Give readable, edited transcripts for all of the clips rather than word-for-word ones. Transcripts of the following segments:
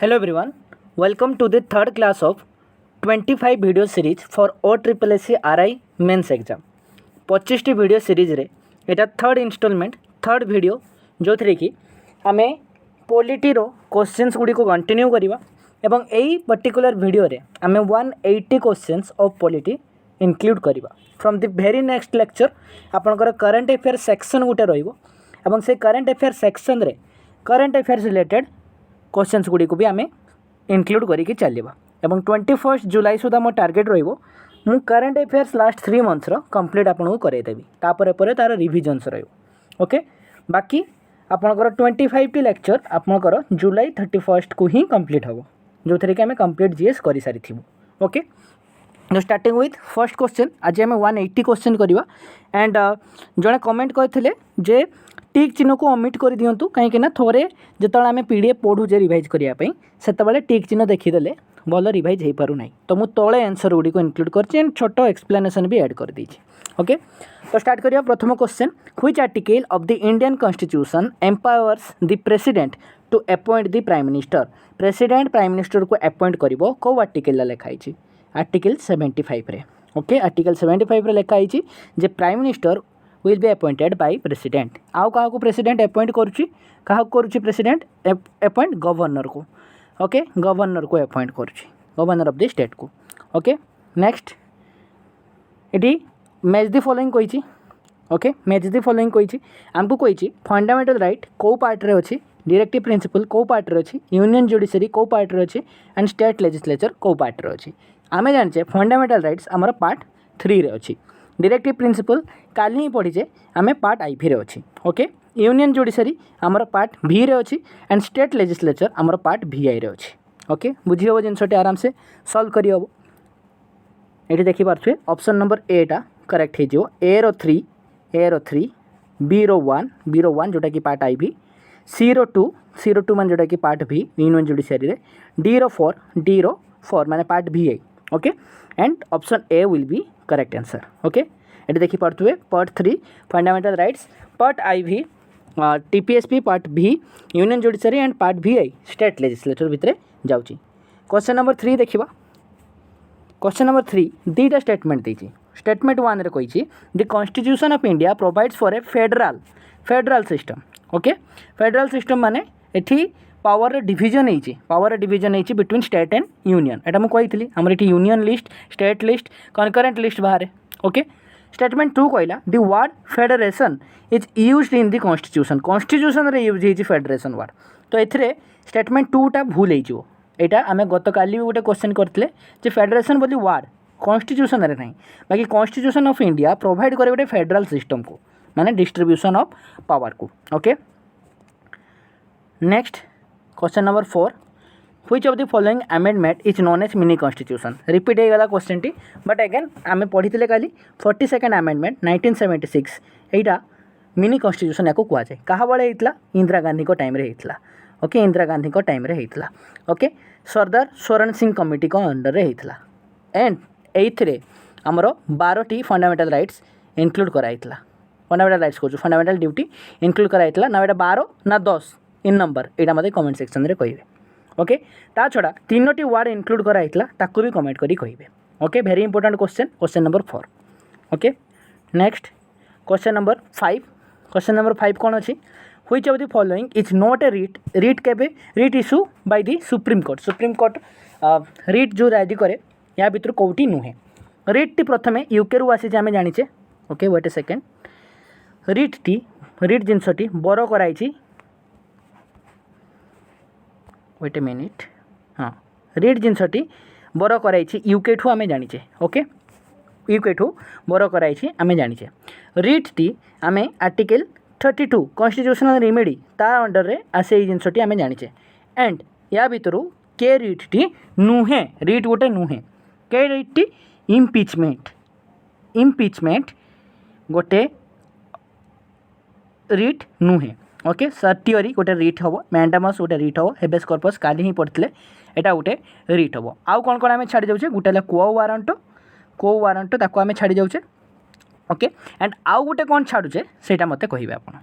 Hello everyone, welcome to the third class of 25 video series for OSSC RI mains exam 25 टी video series रे एटा third instalment third video जो थी कि आमे पॉलिटी रो questions गुडी को कंटिन्यू करिवा एवं एई पर्टिकुलर वीडियो रे आमे 180 क्वेश्चंस ऑफ पॉलिटी इंक्लूड करिवा from the very next lecture आपनकर करंट अफेयर सेक्शन गुटे रहइबो एवं से करंट अफेयर सेक्शन रे करंट अफेयर्स रिलेटेड क्वेश्चंस गुडी को भी आमे इंक्लूड करिके चलिबा एवं 21 जुलाई सुधा मो टार्गेट रहिबो मु करंट अफेयर्स लास्ट 3 मंथ्स रो कंप्लीट आपनको करे देबी तापर परे तार रिविजन्स रहिबो ओके बाकी आपनकर 25 टी लेक्चर आपनकर जुलाई 31 को ही कंप्लीट हबो जो थरे के हमें कंप्लीट जीएस करि सारी थिबो okay no starting with first question आज हमें 180 क्वेश्चन करवा एंड जड़े कमेंट करथिले जे टिक चिन्ह को ओमिट कर दिंतु कहीं थोड़े जो आम पीडीएफ पढ़ुचे रिवाइज करने से टिक चिन्ह देखीदे भल रिवाइज हो पार ना तो मुझे तले आंसर गुड़ी को इनक्लूड कर छोट एक्सप्लेनेशन भी ऐड कर देछि ओके तो स्टार्ट करिया प्रथम question which article of the Indian constitution empowers the president to appoint the prime minister president prime minister को अपॉइंट करिवो को आर्टिकल लिखाई आर्टिकल 75 रे ओके आर्टिकल 75 रे लिखाई जे prime minister will be appointed by president आउ क्या प्रेसिडेंट अपॉइंट करुच्ची क्या करुच्ची प्रेसिडेंट अपॉइंट गवर्नर को ओके गवर्नर को अपॉइंट करुच्ची गवर्नर ऑफ द स्टेट को ओके नेक्स्ट इटी मैच द फॉलोइंग कही ओके मैच द फॉलोइंग कही आमको कही फंडामेंटल राइट को पार्ट रे अच्छी डायरेक्टिव प्रिंसिपल को पार्ट रे अच्छी यूनियन जुडिशरी को पार्ट रे अच्छी एंड स्टेट लेजिस्लेचर को पार्ट रे अच्छी आमे जाने फंडामेंटल राइट्स आमर पार्ट 3 रे अच्छी डायरेक्टिव प्रिंसिपल काली ही पढ़ीचे आमे पार्ट आई रे अच्छी ओके यूनियन जुडिशरी आमर पार्ट भी रे अच्छी एंड स्टेट लेजिस्लेचर आमर पार्ट VI रे अच्छी ओके बुझी हम जिनसटी आराम से सॉल्व करी हम ये देखिपे ऑप्शन नंबर ए टा करेक्ट हो ए रो 3 बी रो 1 जोटा कि पार्ट आई भी सी रो 2 मान जोटा कि पार्ट भी यूनियन जुडिशरी रे डी रो 4 माने part VI okay and option A will be correct answer okay ये देखिपे part 3 fundamental rights part I भी TPSP पार्ट भी union judiciary and part VI state legislature भितर जाउची क्वेश्चन नंबर 3 देखिबा क्वेश्चन नंबर 3 दीटा स्टेटमेंट देछि स्टेटमेंट 1 रे कहिछि the constitution of India provides for a federal system okay federal system माने एठी पावर डिविजन होती बिटवीन स्टेट एंड यूनियन एटा मुझे कही आमर ये union list state list concurrent list बाहर ओके स्टेटमेंट 2 कहला the word federation is used in the constitution रे यूज होती फेडरेशन वर्ड तो एथिरे स्टेटमेंट 2 टा भूल हो यहाँ आम गत काली भी गोटे क्वेश्चन करते फेडरेशन बोली वर्ड कॉन्स्टिट्यूशन रे नहीं बाकी कॉन्स्टिट्यूशन ऑफ इंडिया प्रोवाइड करे गोटे फेडरल सिस्टम को माने डिस्ट्रीब्यूशन ऑफ पावर को okay next question number 4 which of the following amendment is known as mini constitution repeat हो गला क्वेश्चन टी बट अगेन आम पढ़ी काली 42nd अमेंडमेंट 1976 यहाँ मिनी कॉन्स्टिट्यूशन या कह जाए क्या बेले होता इंदिरा गांधी को टाइम रे होता ओके इंदिरा गांधी को टाइम रे होता ओके सरदार स्वरण सिंह कमिटी को अंडर रे होता एंड एइथरे आमर 12टी फंडामेंटल राइट्स इंक्लूड कराइला फंडामेंटल राइट्स कहूँ फंडामेंटल ड्यूटी इंक्लूड कराइला ना एटा 12 ना 10 इन नंबर यहाँ मत कमेंट सेक्शन में कहे ओके ता छड़ा 3टी वर्ड इंक्लूड कराइला ताकू भी कमेंट करी कहे okay very important question number 4 okay next question number 5 कौन अच्छी which of the following is not a writ केबे writ issue by the supreme court writ जो राजी करे या भितर कौटी नुहे रीट टी प्रथम यूके रु आसी आम जाचे ओके वेट ए सेकेंड रीट जिनसटी बर कराई वेट ए मिनिट हाँ रीट जिनसटी बर कराई यूके ठू आम जाचे ओके यूके ठू बर कराई आम जाचे रीट टी आम आर्टिकल 32 कॉन्स्टिट्यूशनल रिमेडी ता अंडर रे आसे जिनसटी आम जाचे एंड या भितर के रीट टी नुहे रीट गोटे नुहे के रीट टी इम्पिचमेंट गोटे रीट नुहे ओके सर्टियरी गोटे रीट हम मैंडामस गोटे रीट हम हेबेस कर्पस काली ही पढ़ते यहाँ गोटे रीट हम आउ कौन कौन आम छाड़ी जाऊे गोटे को वारंट ताको आम छाड़ी जाऊे ओके एंड आउ गोटे कौन छाड़ुचे सेटा मते कहिबे आपण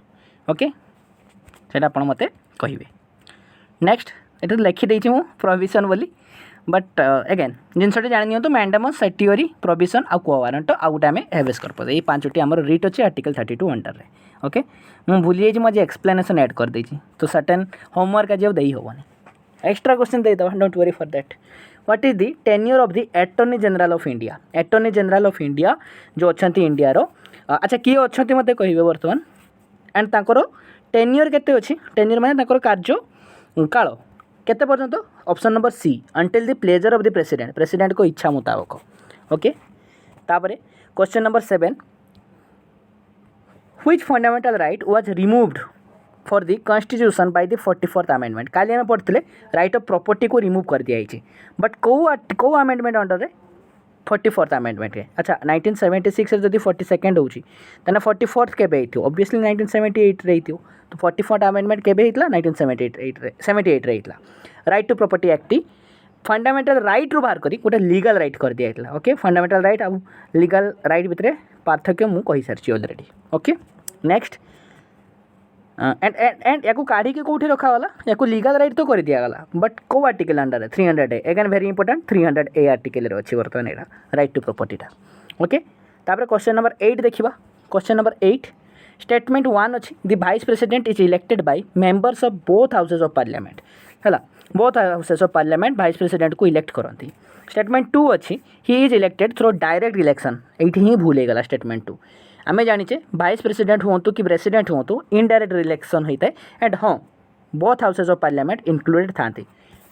ओके सेटा आपण मते कहिबे नेक्स्ट ये लिखिदे प्रोविजन बोली बट अगेन जिनसटी जानी तो मैंडेमस सेटियोरी प्रोविजन आउ को वारंट आउ गोटे आम हेबेस कर्पस ये 5टी आम रिट अच्छे आर्टिकल 32 अंडर रे ओके मुझे भूली जाइए मुझे एक्सप्लेनेशन ऐड कर देती तो सर्टेन होमवर्क आज दे हेनी एक्स्ट्रा क्वेश्चन दे दवा don't worry for that what is the tenure of the attorney general of India attorney general of India जो अच्छा इंडिया रो अच्छा किए अच्छा मत कहे बर्तमान एंड तांकर टेन्योर केते अच्छी टेन्योर माने तांकर कार्य काल केते पर्यंत option number C until the pleasure of the president president को इच्छा मुताबक ओके तापरे question number 7 which fundamental right was removed for the constitution by the 44th amendment काली आम पढ़ते राइट ऑफ प्रॉपर्टी को रिमूव कर दिया बट कौ अमेंडमेंट अंडर 44th अमेंडमेंट है अच्छा 1976 जब 42nd होची 44th केबे होती ऑब्वियसली 1978 रही थी तो 44th अमेंडमेंट केबे होता 1978 रही right to property act fundamental right रू बाहर करी गोटे लीगल राइट कर दिया ओके फंडामेंटल राइट आ लीगल राइट भितर पार्थक्य मुझे कही सारी ऑलरेडी ओके नेक्स्ट एंड या काढ़ी के कौटी रखागला या लीगल राइट तो कर दिगला बट कौ article under 300A again very important 300A article अच्छी बर्तमान यहाँ राइट टू प्रॉपर्टीटा ओके तापर क्वेश्चन नंबर 8 देखा क्वेश्चन नंबर 8 स्टेटमेंट 1 अच्छी the vice president is elected by members of both houses of parliament है both houses of parliament vice president को elect करती स्टेटमेंट 2 अच्छी he is elected through direct election ये ही भूल होगा स्टेटमेंट 2 आमे जानीचे वाइस प्रेसिडेंट हूँ कि प्रेसिडेंट हूँ इनडायरेक्ट इलेक्शन होता है एंड हाँ both houses of parliament included था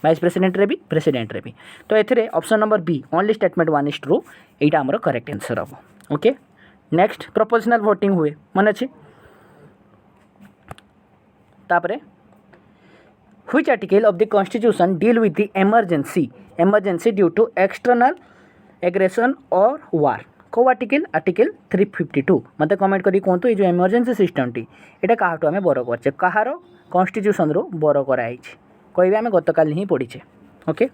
वाइस प्रेसिडेंट रे भी प्रेसिडेंट रे भी तो ये option number B only statement 1 is true यहाँ आमर करेक्ट आंसर हम ओके नेक्स्ट प्रोपोर्शनल वोटिंग हुए मन अच्छे तापरे which article of the constitution deal with the emergency due to external aggression or war कौ आर्टिकल आर्टिकल 352 मत कमेंट करी कहतु ये जो एमरजेंसी सिस्टम टी ये क्या आम बर करे कहार कॉन्स्टिट्यूशन रू बर कराई कहे आम गतकाल ही पढ़ीचे okay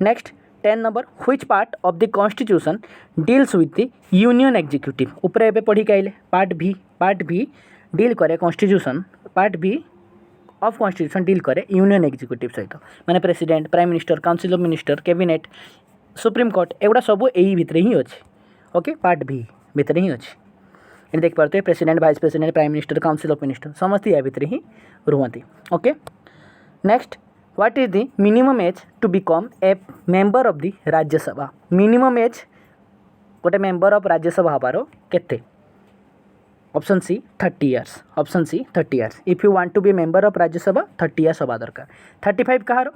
next 10 number which part of the constitution deals with the union executive उपरे एबे पढ़ी के आइले पार्ट भी डील करे कॉन्स्टिट्यूशन पार्ट भी ऑफ कॉन्स्टिट्यूशन डील करे यूनियन एग्जीक्यूटिव सहित माने president prime minister council of minister cabinet supreme court एगुड़ा सब यही भितर ही अच्छे ओके पार्ट भी भितर ही अच्छे ये देख पाते हैं president vice president prime minister council of minister समस्त या भितर ही रुहती okay next what is the minimum age to become a member of the Rajya Sabha minimum age गोटे मेंबर ऑफ राज्यसभा हबार केते option C 30 years option C 30 years if you want to be member of Rajya Sabha 30 years हवा दरकार 35 कहार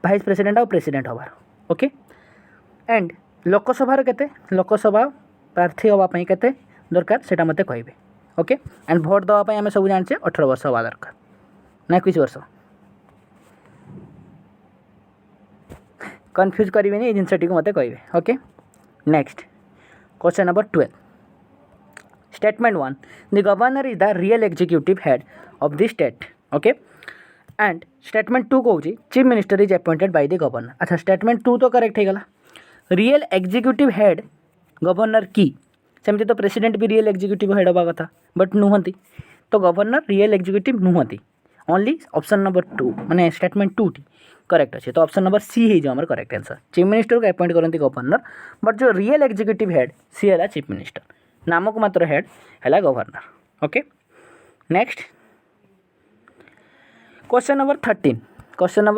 vice president और president हबार okay and लोकसभार केते लोकसभा प्रार्थी होगापी केते दरकार से मत कहे ओके एंड भोट देवाई आम सब जाने 18 वर्ष हवा दरकार ना 21 वर्ष कन्फ्यूज करेंगे ये जिनटी को मत कहे okay next question number 12 statement 1 the governor is the real executive head of the state okay and statement 2 कौन chief minister is appointed by the governor अच्छा स्टेटमेंट 2 तो करेक्ट होगा रियल एग्जीक्यूटिव हेड गवर्नर की सेमती तो president भी real executive head हवा कथा बट नुहति तो गवर्नर रियल एग्जीक्यूटिव नुहति ओनली ऑप्शन नंबर 2 माने स्टेटमेंट 2 टी करेक्ट अच्छे तो ऑप्शन नंबर सी है जो हमारे करेक्ट आंसर चीफ मिनिस्टर को अपॉइंट करती गवर्नर बट जो रियल एग्जीक्यूटिव हेड सी है चीफ मिनिस्टर नामक मात्र हेड है governor okay next question number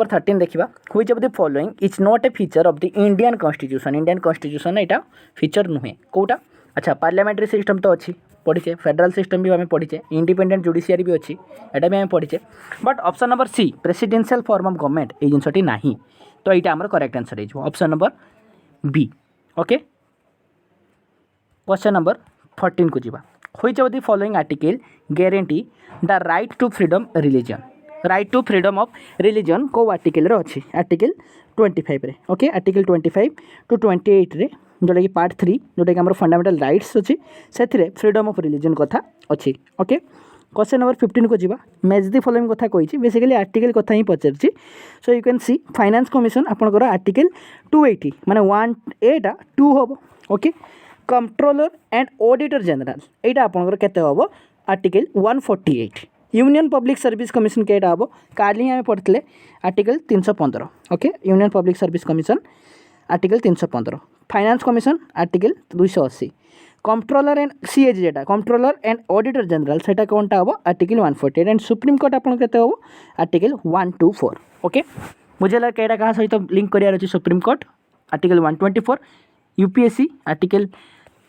13 देखा which of the following is not A feature of the Indian constitution यहाँ फीचर नुहे कौटा अच्छा पार्लियामेंट्री सिस्टम तो अच्छी पढ़ीचे फेडरल सिस्टम भी आम पढ़ीचे इंडिपेंडेंट जुडिशियरी भी अच्छी यहाँ भी आम पढ़ीचे but option number C presidential form of government ये जिनटी ना तो यहाँ आम करेक्ट आंसर हो option number B okay question number 14 को जीवा which of the following article guarantee the right to freedom of religion को आर्टिकल अच्छी आर्टिकल 25 रे ओके आर्टिकल 25 टू 28 रे जोटा कि पार्ट 3 जोटा कि आम फंडामेंटल राइट्स अच्छी से फ्रीडम ऑफ रिलीजन कथा अच्छी ओके क्वेश्चन नंबर 15 को जीवा मैच दी फॉलोइंग कथा कही बेसिकली आर्टिकल कथा ही पचार so you can see finance commission आपंकर आर्टिकल 280 माने 1 एटा 2 हम okay controller and auditor general यहाँ आपंकर केते हम article 148 union public service commission केटा हम काली आम पढ़ते article 315 okay union public service commission article 315 finance commission article 280 controller and CAG जेटा कंट्रोलर एंड ऑडिटर जनरल सेटा कौनटा हम आर्टिकल 148 एंड सुप्रीम कोर्ट आपन केते हम आर्टिकल 124 ओके मुझे लगा केटा कहा सहित लिंक करियार अछि supreme court article 124 UPSC article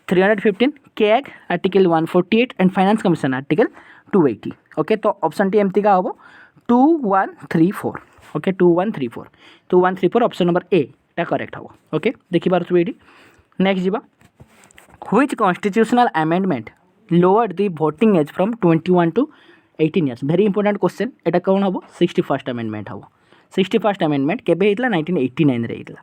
315 CAG article 148 and finance commission article 280 okay तो ऑप्शन टी एमती का हम 2134 ओके 2134 ऑप्शन नंबर ए टा करेक्ट हम ओके देखि पारछु एडी नेक्स्ट जीवा which constitutional amendment lowered the voting age from 21 to 18 years very important question एटा कौन हम 61st अमेंडमेंट हम 61st अमेंडमेंट केबे हेतला 1989 रे हेतला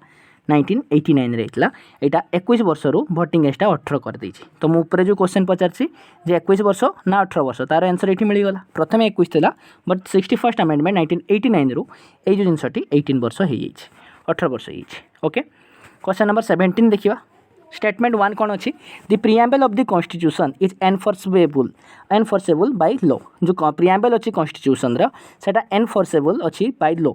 1989 रे हेतला एटा 21 वर्ष रु वोटिंग एज टा 18 कर देछि तो मु ऊपर जो क्वेश्चन पचारछि जे 21 वर्ष ना 18 वर्ष तार आंसर एठी मिली गला प्रथमे 21 थिला बट 61st अमेंडमेंट 1989 रु ए जो जिंसटी 18 वर्ष हे जाइछि 18 वर्ष हे जाइछि ओके क्वेश्चन नंबर 17 देखिबा स्टेटमेंट 1 कौन अच्छी the preamble of the constitution is enforceable by law जो प्रिएम्बल अच्छी कॉन्स्टिट्यूशन सेटा एनफोर्सेबल अच्छी बाय लॉ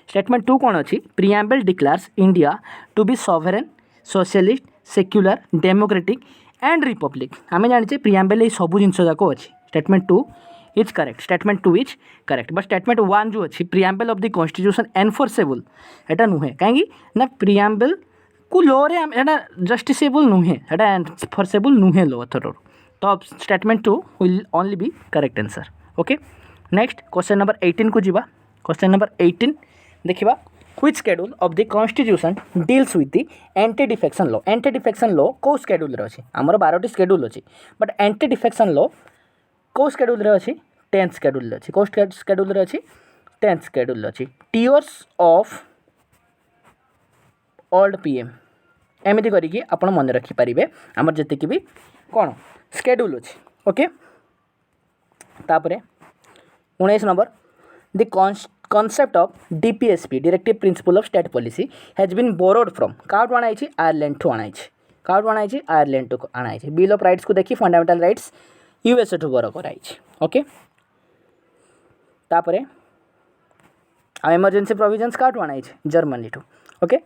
स्टेटमेंट 2 कौन अच्छी preamble declares India to be sovereign socialist secular democratic and republic आम जाने प्रिएम्बल ये सब जिन जाक अच्छी statement 2 is correct statement 2 is correct but statement 1 जो अच्छी preamble of the constitution enforceable एटा नुहे कहीं ना प्रिएम्बल को लॉ रे एटा जस्टिसेबल नुहे एटा एनफोर्सेबल नुहे लॉ थरो तो statement 2 will only be correct answer okay next question number 18 को जीवा क्वेश्चन नंबर 18 देखिबा which schedule of the constitution deals with the anti defection law को शेड्यूल रे अछि हमर 12टी शेड्यूल अछि बट एंटी डिफेक्शन लॉ को शेड्यूल रे अछि 10th शेड्यूल रे अछि को शेड्यूल रे अछि 10th शेड्यूल रे अछि टीयर्स ऑफ ओल्ड पीएम एमती करिकी आपण मन रखि पारिबे हमर जति भी कोन शेड्यूल अछि ओके तापरे 19 number the concept of DPSP directive principle of state policy has been borrowed from cout आना है आयरलैंड टू आना है काउट आना है आयरलैंड टू आना है बिल ऑफ राइट्स को देखी फंडामेंटल राइट्स यूएसए टू बोरो कराई ओके तापरे इमरजेंसी प्रोविजंस काउट आना है जर्मनी टू okay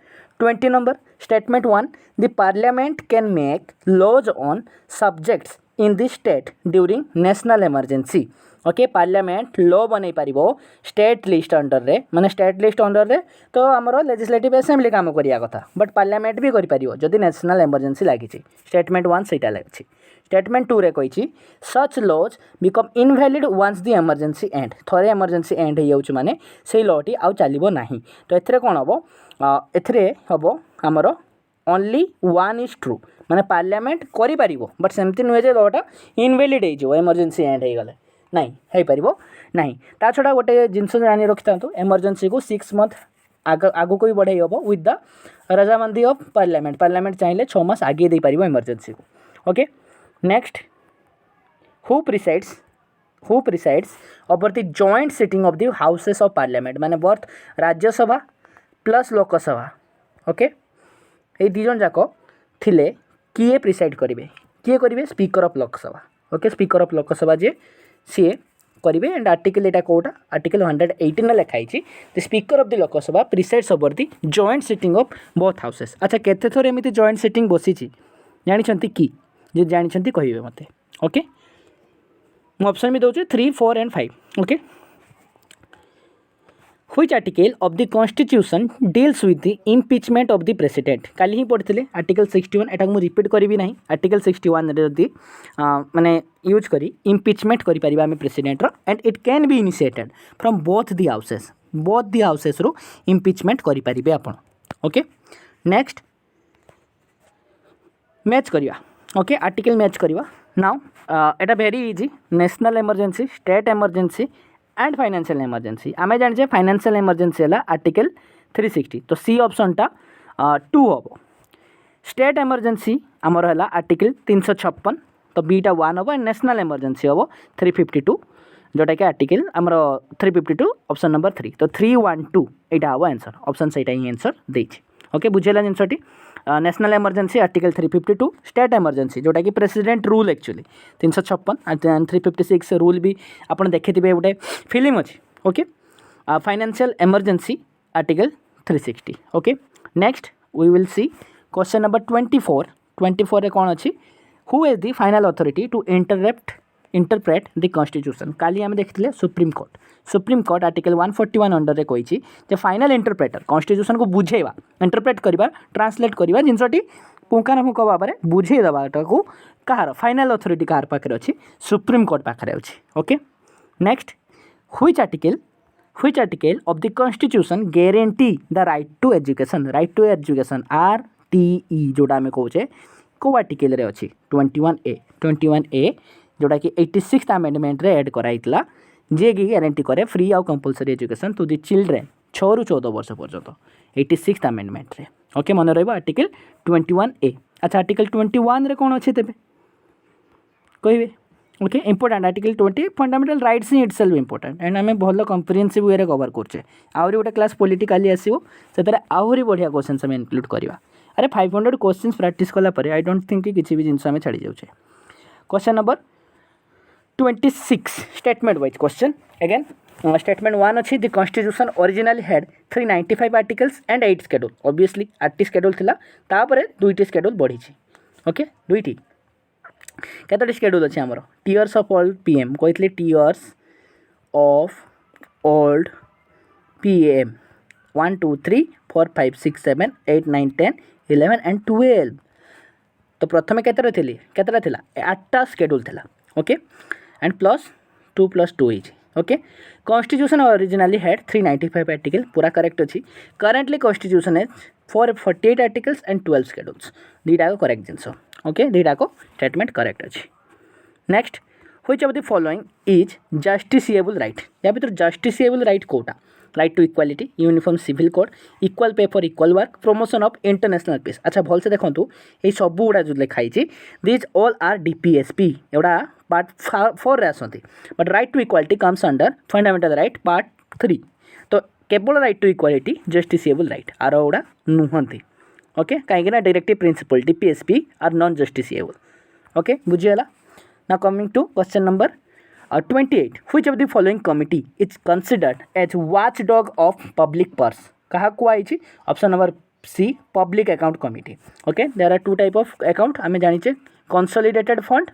20 number statement 1 the parliament can make laws on subjects in the state during national emergency okay parliament law बनै पारिबो स्टेट लिस्ट अंडर रे माने स्टेट लिस्ट अंडर रे तो हमरो लेजिस्लेटिव असेंबली काम करिया कथा बट पार्लियामेंट भी करि पारिबो जदि नेशनल इमरजेंसी लागि छि स्टेटमेंट 1 सेटा लागि स्टेटमेंट 2 रे कहि छि such laws become invalid once the emergency end थरे इमरजेंसी एंड हे जाउछ माने सेही लॉटी आउ चलिबो नाही तो एथरे कोन हबो एथरे हबो हमरो ओनली 1 इज ट्रू माने पार्लियामेंट करि पारिबो बट सेमति नुहे जे लॉटा इनवैलिड हे जो इमरजेंसी एंड हे गले नहीं है पारिबो नहीं ता छड़ा गोटे जिनस जानि रखिथांतु इमरजेंसी को 6 मंथ आगु को भी बढ़ाई हबो विथ द रजामंदी ऑफ पार्लियामेंट चाहिए 6 मास आगे दे पारिबो इमरजेंसी को okay next who presides over the joint sitting of the houses of parliament माने both Rajya Sabha plus Lok Sabha okay ए दिजन जाको थिले किए प्रिसाइड करिवे speaker of Lok Sabha okay speaker of Lok Sabha जे सी करेंगे एंड आर्टिकल एटा कोटा आर्टिकल 118 लिखाई the speaker of the Lok Sabha presides over the joint sitting of both houses अच्छा केते थोर एमिति जॉइंट सिटिंग बसी जानी कि जे जानी कहिबे मते ओके मु ऑप्शन भी दउछि 3 4 and 5 okay which article of the constitution deals with the impeachment of the president काली ही पढ़ते आर्टिकल 61 एटा मु रिपीट करी नहीं आर्टिकल 61 रे जदी माने यूज करी इम्पीचमेंट करि परिबा हम प्रेसिडेंट रो and it can be initiated from both the houses रो इम्पीचमेंट करि परिबे आपण ओके नेक्स्ट मैच करिवा ओके आर्टिकल मैच करिवा नाउ एटा very easy national emergency state emergency and financial emergency आम जाने फाइनेंशियल इमरजेंसी है आर्टिकल 360 तो सी ऑप्शन टा 2 हम स्टेट इमरजेंसी आमर है आर्टिकल 356 तो बीटा 1 हम एंड नेशनल इमरजेंसी हम 352 जोटा कि आर्टिकल आमर 352 ऑप्शन नंबर 3 तो 312 यहाँ हम आंसर ऑप्शन से ही आंसर देछि ओके बुझेला जिनसटी national emergency article 352 state emergency जोटा कि प्रेसिडेंट रूल एक्चुअली 356 356 रूल भी आप देखी गोटे फिल्म अच्छी okay financial emergency article 360 okay next we will see question number 24 रे कौन अच्छी who is the final authority to interpret the constitution काली आम देखते सुप्रीम कोर्ट आर्टिकल 141 अंडर रे कही जे फाइनल इंटरप्रेटर कॉन्स्टिट्यूशन को बुझेवा इंटरप्रेट करवा ट्रांसलेट करवा जिनसटी पुंखानुपुंख भाव में बुझेदेवाटा को कहार फाइनल अथॉरिटी कहार पाखे अच्छी सुप्रीम कोर्ट पाखे अच्छी okay next which article of the constitution guarantee the right to education RTE जोड़ा आम कहे को आर्टिकल रे अच्छी 21A जोटा कि 86th अमेंडमेंट रे ऐड कराइला जे कि गारंटी करे फ्री आउ compulsory education to the children 6 ରୁ 14 वर्ष पर्यंत 86th अमेंडमेंट रे ओके मन रहा आर्टिकल 21A अच्छा आर्टिकल 21 रे कौन अच्छे तेरे कहे okay important article 20 fundamental rights in itself important and आम भल कम्प्रिहेंसिव वे कवर करछे आउरी गोटे क्लास पॉलिटिकली आसो से आहुरी बढ़िया क्वेश्चन आम इनक्लूड करवा अरे 500 क्वेश्चन प्रैक्टिस कलापर आई डोंट थिंक कि किसी भी जिनस आम छाड़ी जाऊे question number 26 statement wise question again statement 1 अच्छी the constitution originally had 395 articles and 8 schedule obviously 8 schedule थिला तापर 2टी शेड्यूल बढ़ी ओके 2टी केतोटी शेड्यूल अच्छे आमर टीयर्स ऑफ ओल्ड PM कहते tears of old PM 1 2 3 4 5 6 7 8 9 10 11 and 12 तो प्रथम केतटा थिला 8टा शेड्यूल थिला okay and +2 + 2 is okay constitution originally had 395 article पूरा करेक्ट अच्छी करेंटली कॉन्स्टिट्यूशन है 448 आर्टिकल्स एंड 12 शेड्यूल्स दीटा करेक्ट जिनस ओके दीटा स्टेटमेंट करेक्ट अच्छी next which of the following is justiciable right या भर जस्टिसिएबल राइट कोटा right to equality uniform civil code equal pay for equal work promotion of international peace अच्छा भल से देखो ये सब गुड़ा जो लिखाई दिज ऑल आर DPSP एवढा पार्ट 4 रे आसती but right to equality comes under fundamental right part 3 तो केवल right to equality justiciable right are गुड़ा नुहति ओके कहीं directive principle DPSP are non justiciable okay बुझीगला ना coming to question number 28 which of the following committee is considered as watchdog of public purse कहा कुआई option number C public account committee okay there are two type of account आम जानी consolidated fund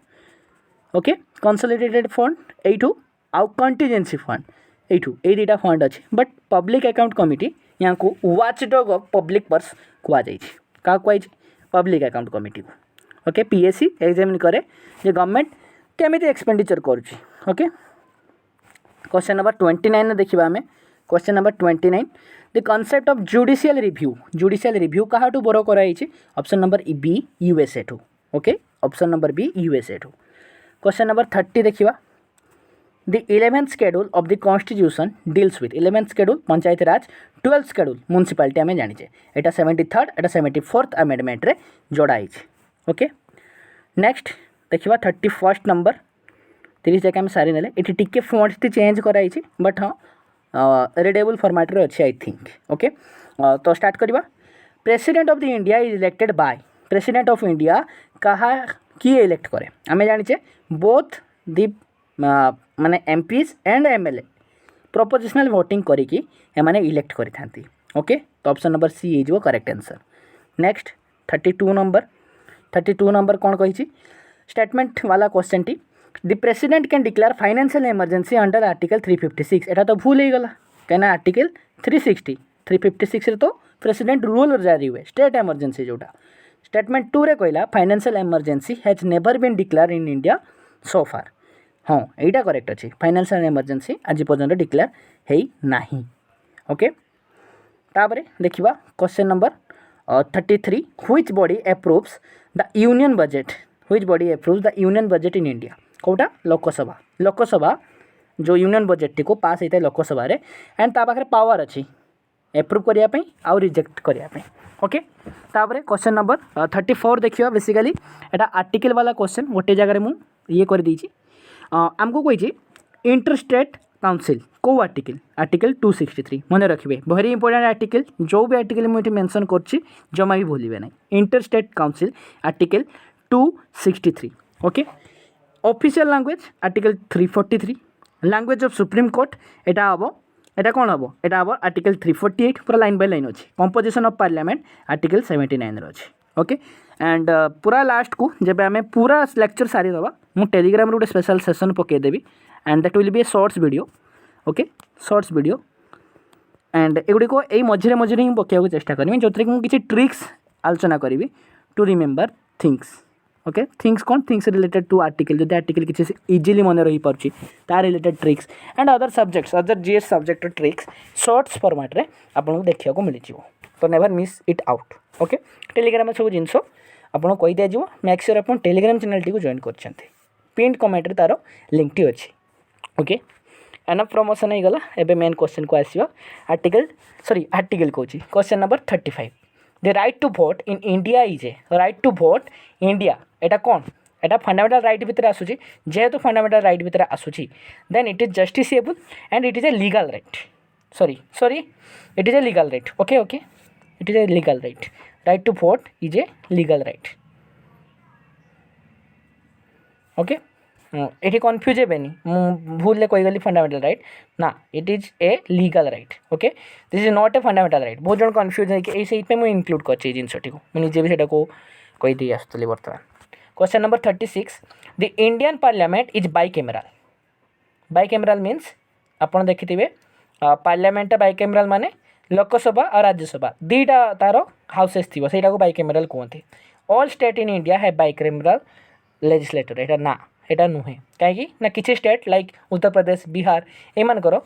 okay consolidated fund एठू आउ contingency fund एठू ए दुटा fund अच्छी but public account committee यहाँ को watchdog of public purse कुआ क्या कुआई पब्लिक अकाउंट कमिटी को ओके PSC एग्जामिन करे जे गवर्नमेंट केमिति एक्सपेंडिचर करुच्ची ओके क्वेश्चन नंबर 29 देखा आम question number 29 the concept of judicial review कहाँ बोरो कराई ऑप्शन नंबर B USA ठू okay option number B USA ठू क्वेश्चन नंबर 30 देखा the 11th schedule of the constitution deals with 11th schedule panchayat Raj 12th schedule municipality आम जानीचे एटा 73rd एटा 74th amendment रे जोड़ाई okay next देखा 31st number 30 जाके आम सारी ना ये टिके फॉन्ट चेंज कराई बट हाँ रीडेबल फॉर्मेट रे अच्छी आई थिंक ओके तो स्टार्ट करवा president of the India is elected by president of India कहा किए इलेक्ट करे आम जानीचे बोथ दी माने MPs and MLA prepositional voting करिकी एमाने इलेक्ट करि थांती ओके तो ऑप्शन नंबर C इज वो करेक्ट आंसर नेक्स्ट 32 नंबर कौन कही स्टेटमेंट वाला question T the president can declare financial emergency under article 356 एटा तो भूल होगा कहीं आर्टिकल 356 रे तो प्रेसिडेंट रूल जारी हुए स्टेट इमरजेंसी जोटा स्टेटमेंट 2 रे कहला financial emergency has never been declared in India so far हाँ यहीटा करेक्ट अच्छी फाइनेंशियल इमरजेंसी आज पर्यंत डिक्लेयर है नहीं ओके तापर देखा question number 33 which body approves the union budget in India कौटा लोकसभा जो यूनियन बजेट टी को पास होता है लोकसभा रे एंड ता पाखे पावर अच्छी एप्रूव करने आउ रिजेक्ट करने ओके तापर क्वेश्चन नंबर 34 देखिए बेसिकली एटा आर्टिकल वाला क्वेश्चन गोटे जगह मुझे ये कर देछि आमको कही इंटरस्टेट काउंसिल को आर्टिकल आर्टिकल 263 मन रखिए वेरी इंपोर्टेंट आर्टिकल जो भी आर्टिकल मुझे मेंशन करछि जमा भी भूलिबे ना interstate council article 263 okay official language article 343 language of supreme court एटा हबो एटा कौन हम एटा हम आर्टिकल 348 पूरा लाइन बाय लाइन अच्छी कंपोजिशन ऑफ पार्लियामेंट आर्टिकल 79 अच्छी ओके एंड पूरा लास्ट को जब आम पूरा लेक्चर सारी दबा मु टेलीग्राम रे गोटे स्पेशल सेशन पकईदेवी and that will be a shorts video okay shorts video and एगुड़ी को यही मझे मझे ही पकड़ चेष्टा करी जो थी मुझे ट्रिक्स आलोचना करी to remember things okay things कौन थिंग्स रिलेटेड टू आर्टिकल जो आर्टिकल किसी इजिली मन रही पार्टी ता related tricks and other subjects other GS subject tricks shorts format रे आपको देखा मिल तो never miss it out okay Telegram सब जिनस आपको कही दिज्व मेक श्योर आप टेलीग्राम चैनल टी जॉइन कर पिन कमेंट तार लिंक टी अच्छी ओके एनफ प्रमोशन हो गला एबे मेन क्वेश्चन को आसीबा आर्टिकल कहूँ question number 35 the right to भोट in India is a right to भोट इंडिया एटा कौन एटा फंडामेंटल राइट भितर आसूची जेहेतु फंडामेंटल राइट भितर आसूची then it is justiciable and it is a legal right sorry it is a legal right okay it is a legal right right to भोट is a legal right okay ये confuse हे भूल कहीगली fundamental right ना it is a legal right okay this is not a fundamental right बहुत जन confuse है मुझे इनक्लूड कर जिनटी मुझे भी से कहीदे आसुली बर्तमान question number 36 the Indian parliament is bicameral means आप देखिए पार्लियामेंट बाइकैमराल माने लोकसभा और राज्यसभा दीटा तार हाउसेस थी से बाइकैमराल कहते ऑल स्टेट इन इंडिया है बाइकैमराल लेजिस्लेटर एटा ना एटा नुहे कहीं ना किसी state like Uttar Pradesh Bihar एमानकर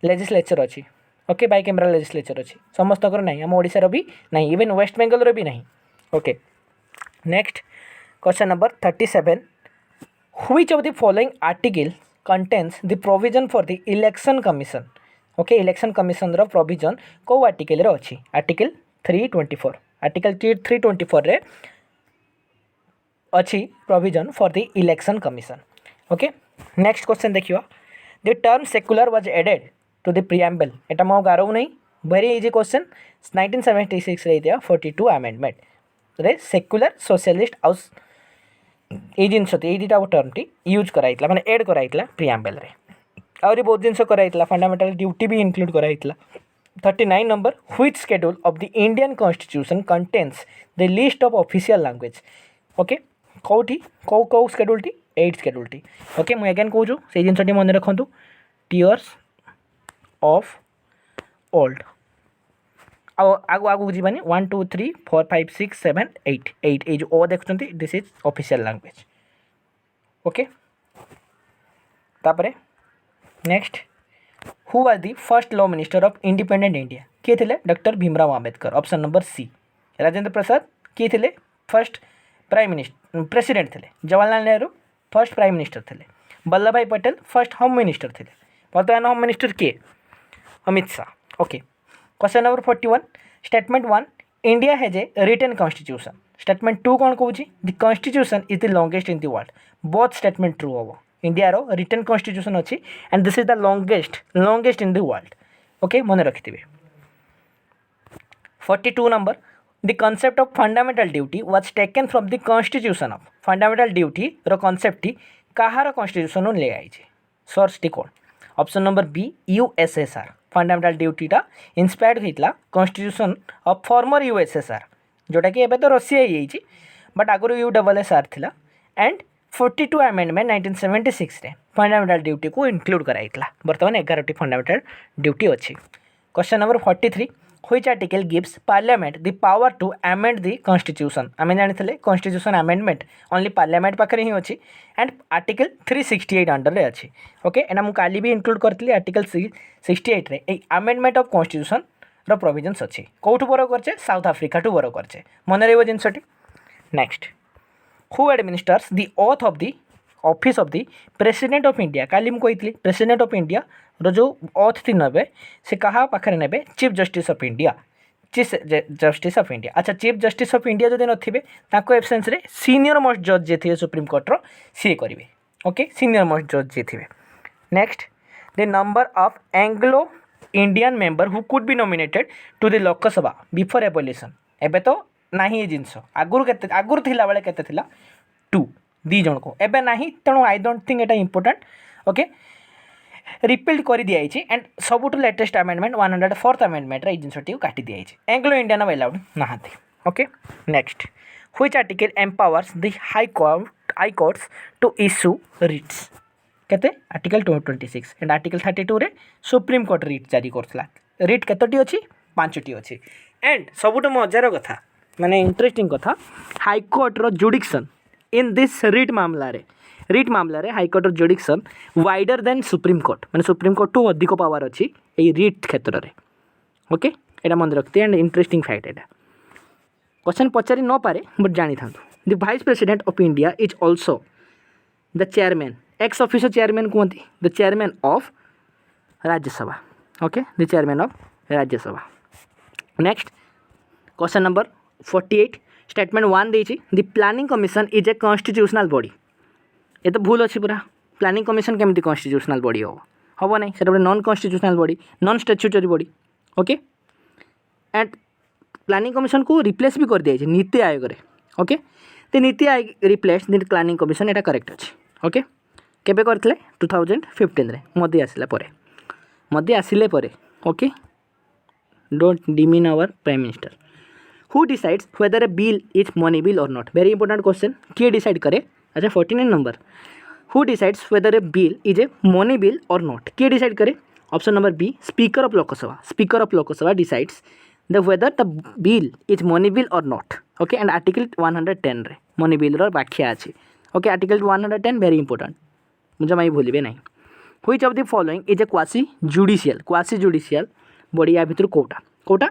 legislature अच्छी ओके बाइकैमराल लेजिस्लेचर अच्छी समस्तकर ना आम ओडिशार भी ना इवन वेस्ट बेंगल भी ना okay next question number 37 which of the following article contains the provision for the election commission okay election commission रो प्रोविजन को आर्टिकल रे अच्छी आर्टिकल 324 आर्टिकल 324 रे अच्छी provision for the election commission okay next question देखियो the term secular was added to the preamble एटा मो गारो नहीं वेरी इजी क्वेश्चन 1976 रे दिया 42 अमेंडमेंट रे सेक्युलर सोशलिस्ट हाउस ये जिनस दुटा टर्म टी यूज कराइला माने एड कराइला प्रिएम्बल रे आउरी बहुत जिनस कराइला फंडामेंटल ड्यूटी भी इंक्लूड कराइला 39 number which schedule of the Indian constitution contains the list of official language okay कौटी कौ शेड्यूल टी 8 शेड्यूल टी ओके मुझे अगेन कहूँ से जिनटी मन रखु टीयर्स ऑफ ओल्ड आगु आगु जीवानी 1 2 3 4 5 6 7 8 8 ये जो ओ देखुं this is official language okay तापरे next who was the first law minister of independent India किए थे doctor Bhimrao Ambedkar option number C Rajendra Prasad किए थे फर्स्ट प्राइम मिनिस्टर प्रेसिडेंट थे Jawaharlal Nehru first prime minister थे वल्लभ भाई पटेल फर्स्ट होम मिनिस्टर थे बर्तमान होम मिनिस्टर किए Amit Shah okay question number 41 statement 1 India has a written constitution statement 2 कौन कहूँ the constitution is the longest in the world both statement true हम India रो रिटन कॉन्स्टिट्यूशन अच्छी and this is the longest in the world okay मन रखिथे 42 number the concept of fundamental duty was taken from the constitution of fundamental duty रो concept टी कहार constitution ले आई source टी कौन option number B USSR fundamental ड्यूटीटा inspired होता कॉन्स्टिट्यूशन ऑफ फॉर्मर यूएसएसआर जोटा कि एबे तो रशिया ही बट आगुरी यूएसएसआर थिला एंड 42 अमेंडमेंट 1976 रे फंडामेंटल ड्यूटी को इंक्लूड कराइला बर्तमान 11 फंडामेंटल ड्यूटी अच्छी question number 43 which article gives parliament the power to amend the constitution आम जानी कॉन्स्टिट्यूशन अमेंडमेंट ओनली पार्लियामेंट पाखे ही अच्छी एंड आर्टिकल 368 अंडर रे अच्छी ओके एना मु काली भी इंक्लूड करती आर्टिकल 68 रे अमेंडमेंट ऑफ कॉन्स्टिट्यूशन रो प्रोविजन्स अच्छी कौटू बोरो करचे साउथ आफ्रिका टू बोरो करचे मन रही जिनसटी next who administers the oath of the office of the president of India काली मुझे कही प्रेसिडेंट ऑफ इंडिया रो जो ओथ थी ने से क्या पाखे ने chief justice of India chief justice of India अच्छा चीफ जस्टिस ऑफ इंडिया जब नथिबे एब्सेंस रे सीनियर मोस्ट जज जे थे सुप्रीम कोर्टर सी करेंगे ओके सीनियर मोस्ट जज जे थे next the number of Anglo Indian member who could be nominated to the Lok Sabha before abolition एबे तो नाही ये जिनस आगुर थिला बेले केते थिला 2 दी जन को एबे नाही तेणु आई डोंट थिंक एटा इंपोर्टेंट ओके रिपील्ड कर दिखाई एंड सबुठ लेटेस्ट अमेंडमेंट 104th अमेंडमेंट रे जिनसटी काटी दिखाई एंग्लो इंडियन अलाउड नहांती okay next which article empowers the high courts to issue writs केते आर्टिकल 226 एंड आर्टिकल 32 रे सुप्रीम कोर्ट रिट जारी करथला रिट केतोटी अछि 5टी अछि एंड सबुठ मजार कथा माने इंटरेस्टिंग कथा हाई कोर्ट रो जुडिक्शन इन दिस रिट मामला रे हाई कोर्ट रो jurisdiction wider than supreme court माने सुप्रीम कोर्ट टू अधिक पावर अछि ए रिट क्षेत्र रे ओके एटा मन रखते एंड इंटरेस्टिंग फैक्ट एटा क्वेश्चन पचारि न पारे बट जानी थांतु the vice president of India is also the chairman ex officer chairman कहते the chairman of Rajya Sabha okay the chairman of Rajya Sabha next question number 48 statement 1 देछि the planning commission is a constitutional body ये तो भूल अच्छी पूरा planning commission केमती constitutional body हम ना से non constitutional body non statutory body okay and planning commission को रिप्लेस भी कर दिया नीति आयोग रे ओके तो NITI Aayog replace the planning commission एटा करेक्ट अच्छे ओके केबे करथिले 2015 रे मोदी आसिले परे okay don't demean our prime minister who decides whether a bill is money bill or not very important question किए डिसाइड करे अच्छा 49 number who decides whether a bill is a money bill or not किए decide करे option number B speaker of Lok Sabha decides the whether the bill is money bill or not okay and article 110 रे money bill रो व्याख्या अछि okay article 110 very important मुझे मैं भूलिए ना which of the following is A quasi judicial body या भितर Kota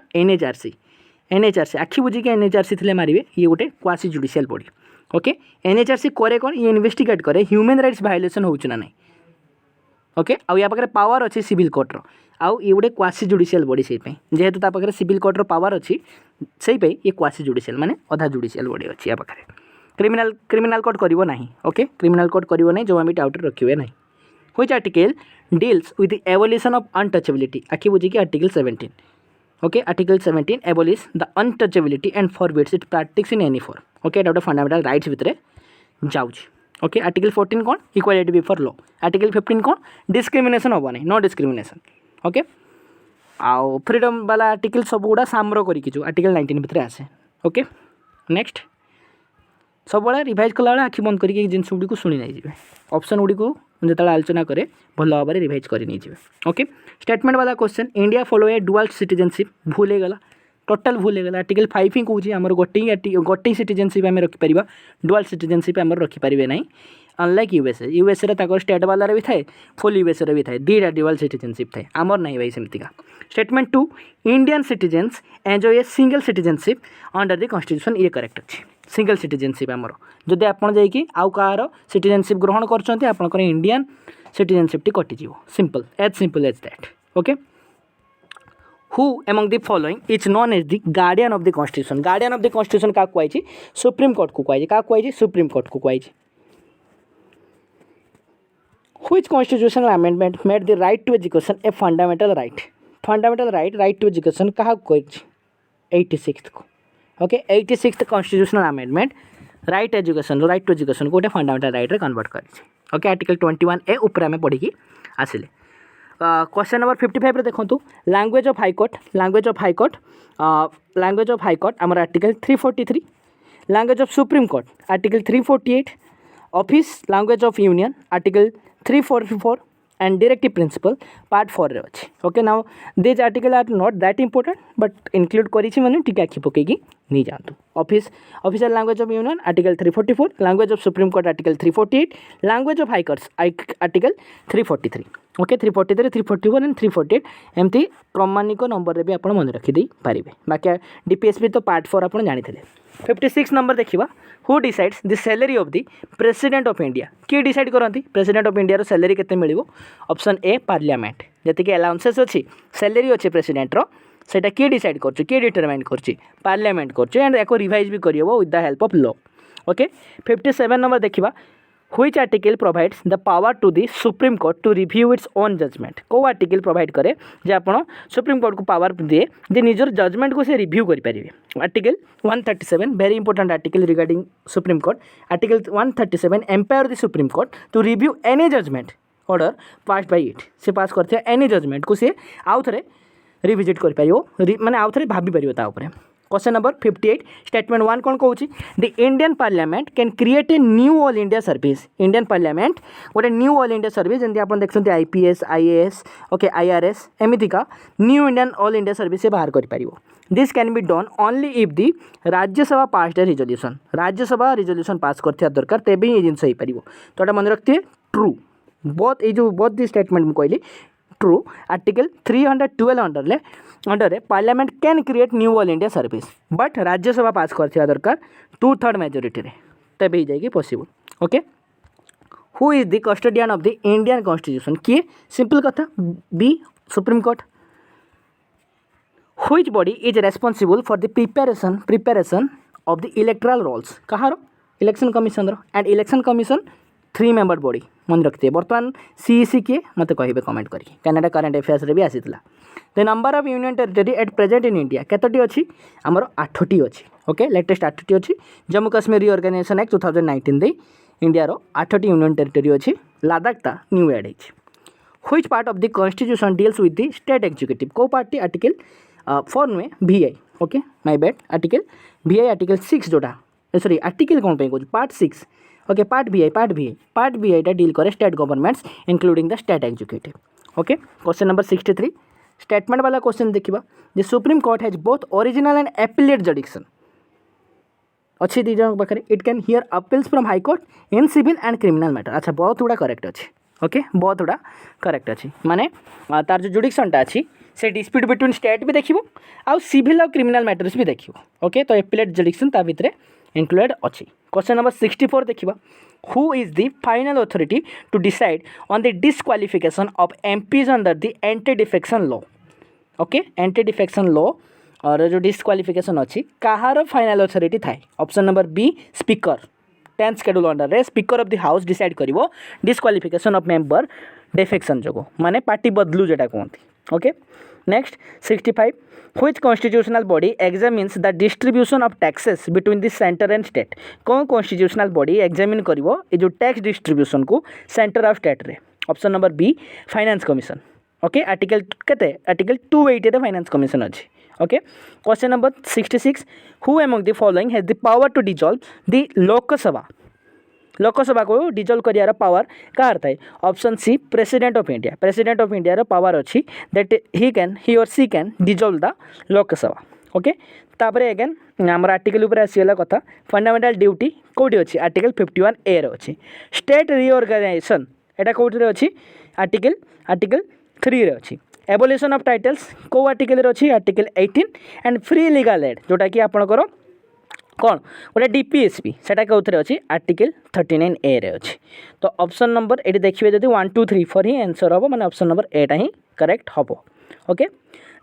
NHRC आखि बुझिकी एनएचआरसी थे मारे ये गोटे quasi judicial body okay NHRC करे कौन ये इन्वेस्टिगेट करे ह्यूमन राइट्स वायोलेशन होना ना ओके आउ या पाखे पावर अच्छी सिविल कोर्टर आउ ये गोटे क्वासी जुडिशियल बॉडी से जेहेतु ता पाखे सिविल कोर्टर पावर अच्छी से ये क्वासी जुडिशियल माने अधा जुडिशियल बॉडी अच्छी या पाखे क्रिमिनल कोर्ट करिवो नाही ओके क्रिमिनल कोर्ट करिवो नाही जो आम डाउट रखिए ना which article deals with the abolition of untouchability आखि बुझी कि article 17 okay article 17 abolish the untouchability and forbids it practice in any form okay Etah fundamental rights भितर जाउछ ओके आर्टिकल 14 कौन इक्वालिटी बिफोर लॉ आर्टिकल 15 कौन discrimination हम ना no discrimination okay आउ freedom वाला आर्टिकल सब गुड़ा सामर करी आर्टिकल 19 भितर आसे ओके नेक्स्ट सब रिभाइज कला आखि बंद करके जिनस गुड़ी शुणी नहीं ऑप्शन गुड़ी को जो आलोचना करे भल भाव में रिभाइज कर ओके स्टेटमेंट वाला question India follow A dual citizenship भूल गला टोटाल भूल गला आर्टिकल 5 ही कौन आम गोटे सिटीजनशिप आम रखिपर डुअल सिटीजनशिप आम रखिपारे ना अनलाइक यूएसए स्टेट वाला भी थाए फुल यूएसए भी थाए दीटा डुअल सिटीजनशिप थाए आमर नहीं भाई सेमतिका statement 2 Indian citizens enjoy a single citizenship under the constitution ये करेक्ट अच्छे सिंगल सिटीजनशिप आमर जदि आपड़ जाइए आउ कहार सिटीजनशिप ग्रहण कर इंडियन सिटीजनशिप टी कटिज simple as that okay who among the following is known as the guardian of the constitution क्या कहुई सुप्रीम कोर्ट को कहुई सुप्रीम कोर्ट को कहुई which constitutional amendment made the right to education a fundamental right to education क्या 86 को okay 86th constitutional amendment right to education गोटे fundamental right रे कन्वर्ट कर ओके आर्टिकल 21A ऊपर आम पढ़ी आसिले क्वेश्चन नंबर 55 रे देखंतु लैंग्वेज ऑफ हाईकोर्ट आमर article 343 language of supreme court article 348 office language of union article 344 and directive principle part 4 रे अच्छे okay now this article are not that important but include करी मैंने टी आखि पकईकि नहीं जातु official language of union article 344 language of supreme court article 348 language of high courts article 343 okay 343 344 and 348 एमती क्रमानिक नंबर रे भी आप मन रखिदे पारे बाकी डीपीएसपी तो पार्ट 4 आप जानी 56 नंबर देखा who decides the salary of the president of India किए डिसाइड करती प्रेसिडेंट ऑफ इंडिया सैलरी केते मिलिबो ऑप्शन ए पार्लियामेंट जति अलाउंसेस अच्छी सैलरी अच्छे प्रेसिडेंटर सेटा किए डिसाइड कर डिटरमाइन कर पार्लियामेंट कर एंड या रिवाइज भी कर with the help of law okay 57 number देखा Which article provides the power to the Supreme Court to review its own judgment? को आर्टिकल प्रोवाइड करे जे आपण सुप्रीम कोर्ट को पावर दिए जे निजर जजमेंट को से रिव्यू करि परिबे. Article 137 very important article regarding supreme court. Article 137 empire the supreme court to review any judgment order passed by it. से पास करथे एनी जजमेंट को से आउ थरे रिविजिट करि परियो माने आउ थरे भाबी परियो ता ऊपर. क्वेश्चन नंबर 58 स्टेटमेंट 1 कौन कहूँ the Indian parliament can create a new all India service. Indian parliament गोटे न्यू ऑल इंडिया सर्विस जमी आप देखते आईपीएस आईएएस ओके आईआरएस एमतीका new Indian all India service से बाहर कर. This can be done only if the Rajya Sabha pass a resolution. Rajya Sabha resolution pass कर दरकार तेबे ये जिनस हो पार. तो यहाँ मन रखिए ट्रू बोथ ये जो बोथ दी स्टेटमेंट मुझे कहली true. Article 312 under parliament can create new all India service but Rajya Sabha pass कर दरकार 2/3 मेजोरिटी रे तबे जाएगी possible. Okay who is the custodian of the Indian constitution किए सिंपल कथा B supreme court. Which body is responsible for the preparation of the electoral rolls. कहार election commission and election commission 3 member body मन रखते. बर्तमान CEC किए मत कहे comment करी कैनाडा करेंट अफेयर्स रे भी आसीला. The number of union territory at present in India केतोटी अच्छी आमर 8टी अच्छी. ओके लेटेस्ट 8टी अच्छी. जम्मू काश्मीर रिऑर्गेनाइजेशन एक्ट 2019 दे इंडिया रो 8टी यूनियन टेरिटरी अच्छी. लद्दाखटा न्यू एड होती. Which part of the constitution deals with the state executive. को पार्टी आर्टिकल 4 नुए VI. Okay my bad article VI article 6 जोटा सॉरी आर्टिकल कौन पे कहूँ पार्ट 6 ओके पार्ट VI टा डील करे state governments including the state executive. Okay question number 63 statement वाला क्वेश्चन देखा the supreme court has both original and appellate jurisdiction अच्छी दी जन पाखे. It can hear appeals from high court in civil and criminal matter. अच्छा बहुत गुड़ा correct अच्छी. ओके बहुत गुड़ा करेक्ट अच्छी माने तार जो जुडिक्शनटा अच्छी से डिस्प्यूट बिटवीन स्टेट भी देखिबो आउ सिविल और क्रिमिनल मैटर्स भी देखिबो. ओके तो एपिलेट जडिक्शन ता भितरे इंक्लूडेड अच्छी. क्वेश्चन नंबर 64 देखिबा who is the final authority to decide on the disqualification of MPs under the anti defection law. Okay anti defection law और जो डिस्क्वालिफिकेशन अच्छी कहार फाइनल अथॉरिटी थाए. Option number B speaker 10th schedule under रे speaker of the house decide करिवो disqualification of member defection जो माने party बदलू जेटा कहते. Okay next 65 which constitutional body examines the distribution of taxes between the centre and state. कौन constitutional body examine करिवो ये जो टैक्स डिस्ट्रीब्यूशन को सेंटर ऑफ स्टेट रे. Option number B finance commission. Okay article केते आर्टिकल 280 रे finance commission अच्छी. Okay question number 66 who among the following has the power to dissolve the Lok Sabha. Lok Sabha को dissolve करार पावर कार थाए. Option C president of India. President of India power अच्छी that he or she can dissolve the Lok Sabha. Okay तापरे again आमर article उपर आसीगला कथा fundamental duty कौटी अच्छी आर्टिकल 51A अच्छी. स्टेट रिऑर्गेनाइजेशन एटा कौटी अच्छी आर्टिकल 3 रे अच्छी. एबोलिशन ऑफ टाइटल्स को आर्टिकल अच्छी article 18 and free legal aid जोटा कि आपणकर कौन गोटे डीपीएसपी सेटा कौन अच्छी आर्टिकल 39A रे अच्छी. तो ऑप्शन नंबर ये देखिए जब 1 2 3 4 ही आंसर हम मैंने ऑप्शन नंबर एटा ही करेक्ट हम. Okay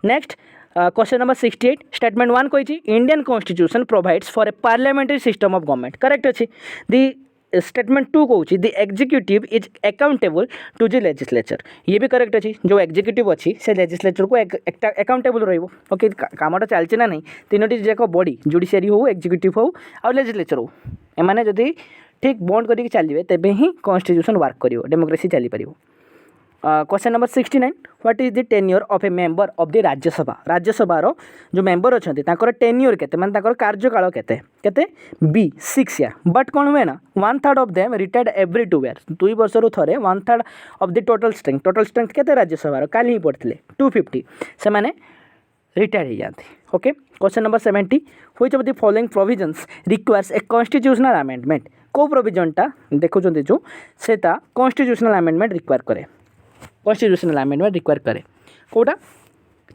next question number 68 statement 1 कही Indian constitution provides for a parliamentary system of government. Correct अच्छी. दी स्टेटमेंट 2 कहूँ the executive is accountable to the legislature. ये भी करेक्ट अच्छी. जो एग्जीक्यूटिव अच्छी से लेजिस्लेचर को अकाउंटेबल रहिबो. ओके कामटा चलछि ना नहीं तीनोटी जाक बॉडी जुडिशियरी हो एग्जीक्यूटिव हो आ लेजिस्लेचर हो एमाने जदि ठीक बॉन्ड करके चलिए तेबे ही कॉन्स्टिट्यूशन वर्क करिवो डेमोक्रेसी चली पारिवो. Question number 69 what is the tenure of a member of the Rajya Sabha. Rajya Sabha जो मेंबर अच्छा टेन्योर केते माने कार्यकाल केते केते बी 6 ईयर. बट कौन हुए ना 1/3 of them retired every 2 years. 2 वर्ष थे 1/3 ऑफ द टोटल स्ट्रेंथ केते राज्यसभा काली ही पड़ते 250 से माने रिटायर हो जाती. Okay question number 70 which of the following provisions requires a constitutional amendment. को प्रोविजनटा देखुं जो सेटा कॉन्स्टिट्यूशनल अमेंडमेंट रिक्वायर करे. कॉन्स्टिट्यूशनल अमेंडमेंट रिक्वायर करे कोटा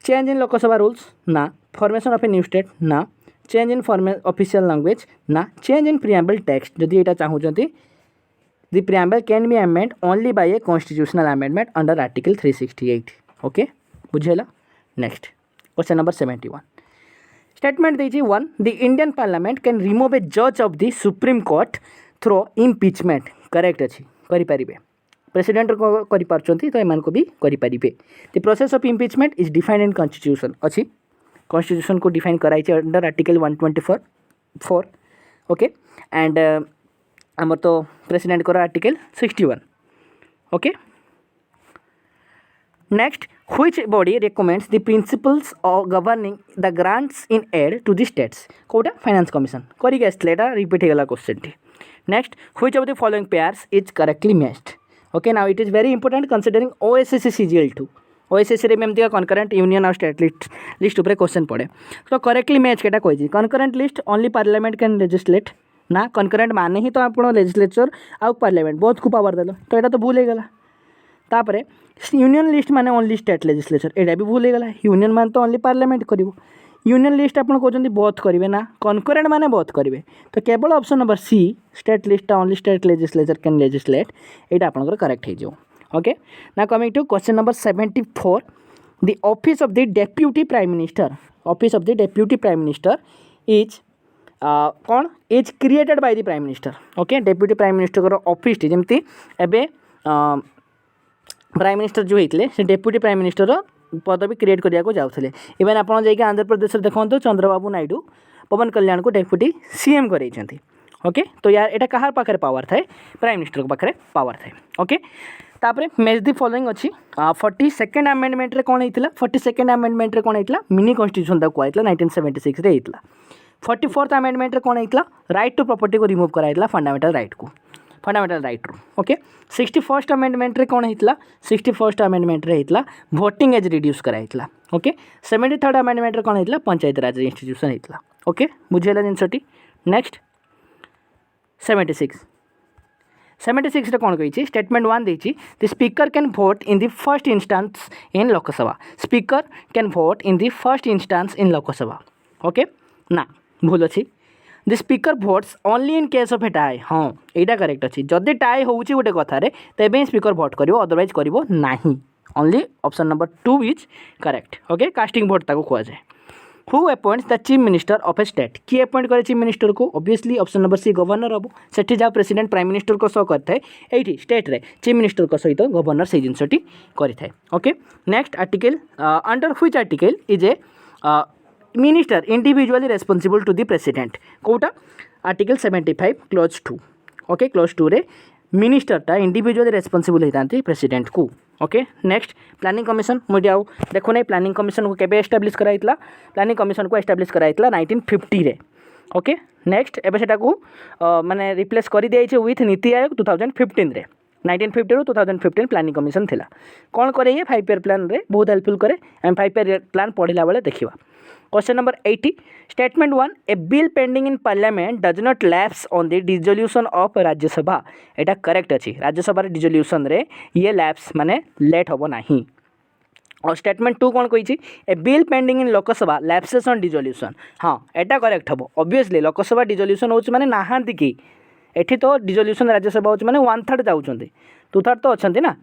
चेंज इन लोकसभा रूल्स ना formation of a new state ना चेंज इन ऑफिशियल लैंग्वेज ना चेंज इन प्रिएम्बल टेक्स्ट. जदि यहाँ चाहूँगी the preamble can be amend only by a constitutional amendment under article 368. Okay बुझेला. Next question number 71 statement देजी 1 the Indian parliament can remove a जज of the supreme court through impeachment. Correct अच्छी करें president कर party तो एम भी करें the process of impeachment is defined in constitution अच्छी कॉन्स्टिट्यूशन को डिफाइन कराई अंडर आर्टिकल 124 ओके एंड आमर तो प्रेसिडेंट को article 61 okay next which body recommends the principles of governing the grants in aid to the states Kota finance commission करिक आसले repeat होगा question T next which of the following pairs is correctly matched okay now it is very important considering OSSC CGL2 OSSC रे एमती concurrent union और state list उपर question पड़े तो correctly match केटा कही concurrent list only parliament can legislate ना concurrent माने ही तो आप लेजिस्लेचर आउ पार्लियामेंट बहुत को पावर देल तो यहाँ तो भूल हो गला तापर यूनियन लिस्ट माने ओनली स्टेट लेजिस्लेचर यहाँ भी भूल हो गला यूनियन मान तो ओनली पार्लियामेंट कर यूनियन लिस्ट आप कहते बहुत करेंगे ना कनकरेंट माने बहुत करेंगे तो केवल option number C state list only state legislature can legislate यहाँ आपंकर करेक्ट हो ओके ना coming to question number 74 the office of the deputy prime minister office of the deputy prime minister is कौन is created by the prime minister okay deputy prime minister office जमती एबे prime minister जो होते से deputy prime minister पदवी create करने को जाते इवेन आप आंध्र प्रदेश देखो चंद्रबाबू नायडू पवन कल्याण को डेप्यूटी CM कर ओके तो यार यहाँ कहार पाखे पावर थाए प्राइम मिनिस्टर पाखे पावर थाए ओके तापर मैच दी फॉलोइंग अच्छी 42nd अमेंडमेंट रे कौन होता 42nd अमेंडमेंट रे कौन होता मिनी कॉन्स्टिट्यूशन तक कहला 1976 रे होता 44th अमेंडमेंट रे कौन होता राइट टू प्रॉपर्टी को रिमूव कराइला फंडामेंटल राइट को फंडामेंटल राइट रू ओके 61st अमेंडमेंट रे कौन होता 61st अमेंडमेंट रे होता वोटिंग एज रिड्यूस कराइला ओके 73rd अमेंडमेंट रे कौन होता पंचायत राज इंस्टीट्यूशन होता ओके बुझेला जिनसटी नेक्स्ट 76 रे कौन कही स्टेटमेंट 1 देछि the speaker can vote in the first instance in Lok Sabha speaker can vote in the first instance in Lok Sabha okay ना भूल अच्छी the speaker votes only in case of a tie हाँ यहाँ करेक्ट अच्छी जदि टाई होउची गोटे कथार तेज स्पीकर भोट कर अदरवाइज कर नहीं only option number 2 is correct okay casting vote ताको कह जाए who appoints the chief minister of a state किए अपॉइंट करे चीफ मिनिस्टर को obviously option number C governor हम सेठी जहाँ प्रेसिडेंट प्राइम मिनिस्टर को सह करता है ये स्टेट रे चीफ मिनिस्टर को सहित गवर्नर से जिनसटी करें okay next article under which article is a minister individually responsible to the president कोटा आर्टिकल 75 क्लोज 2 ओके क्लोज 2 रे मिनिस्टरटा इंडिविजुअली रेस्पॉन्सिबल होता प्रेसिडेंट को ओके नेक्स्ट प्लानिंग कमिशन मुझे आउ देखो नहीं प्लानिंग कमिशन को केबे एस्टाब्लिश कराइतला प्लानिंग कमिशन को एस्टाब्लिश कराइतला 1950 रे ओके नेक्स्ट एबे सेटा को माने रिप्लेस कर दिया है विथ नीति आयोग 2015 रे 1950 रू 2015 प्लानिंग कमिशन थिला कौन करे ये 5 ईयर प्लान रे बहुत हेल्पफुल करे एम 5 ईयर प्लान पढ़ला बेले देखिबा question number 80 statement 1 A bill pending in parliament does not lapse on the dissolution of Rajya Sabha Etah correct अच्छी राज्यसभा डिजोल्यूशन रे ये लैप्स माने लेट होबो नहीं और स्टेटमेंट 2 कौन कही a bill pending in Lok Sabha lapses on dissolution हाँ एटा करेक्ट हम ऑब्वियसली लोकसभा डिजोल्यूशन हो माने नहांती कि एठी तो डिजोल्यूशन राज्यसभा हो माने 1/3 जाउछन्ते 2/3 तो अच्छे ना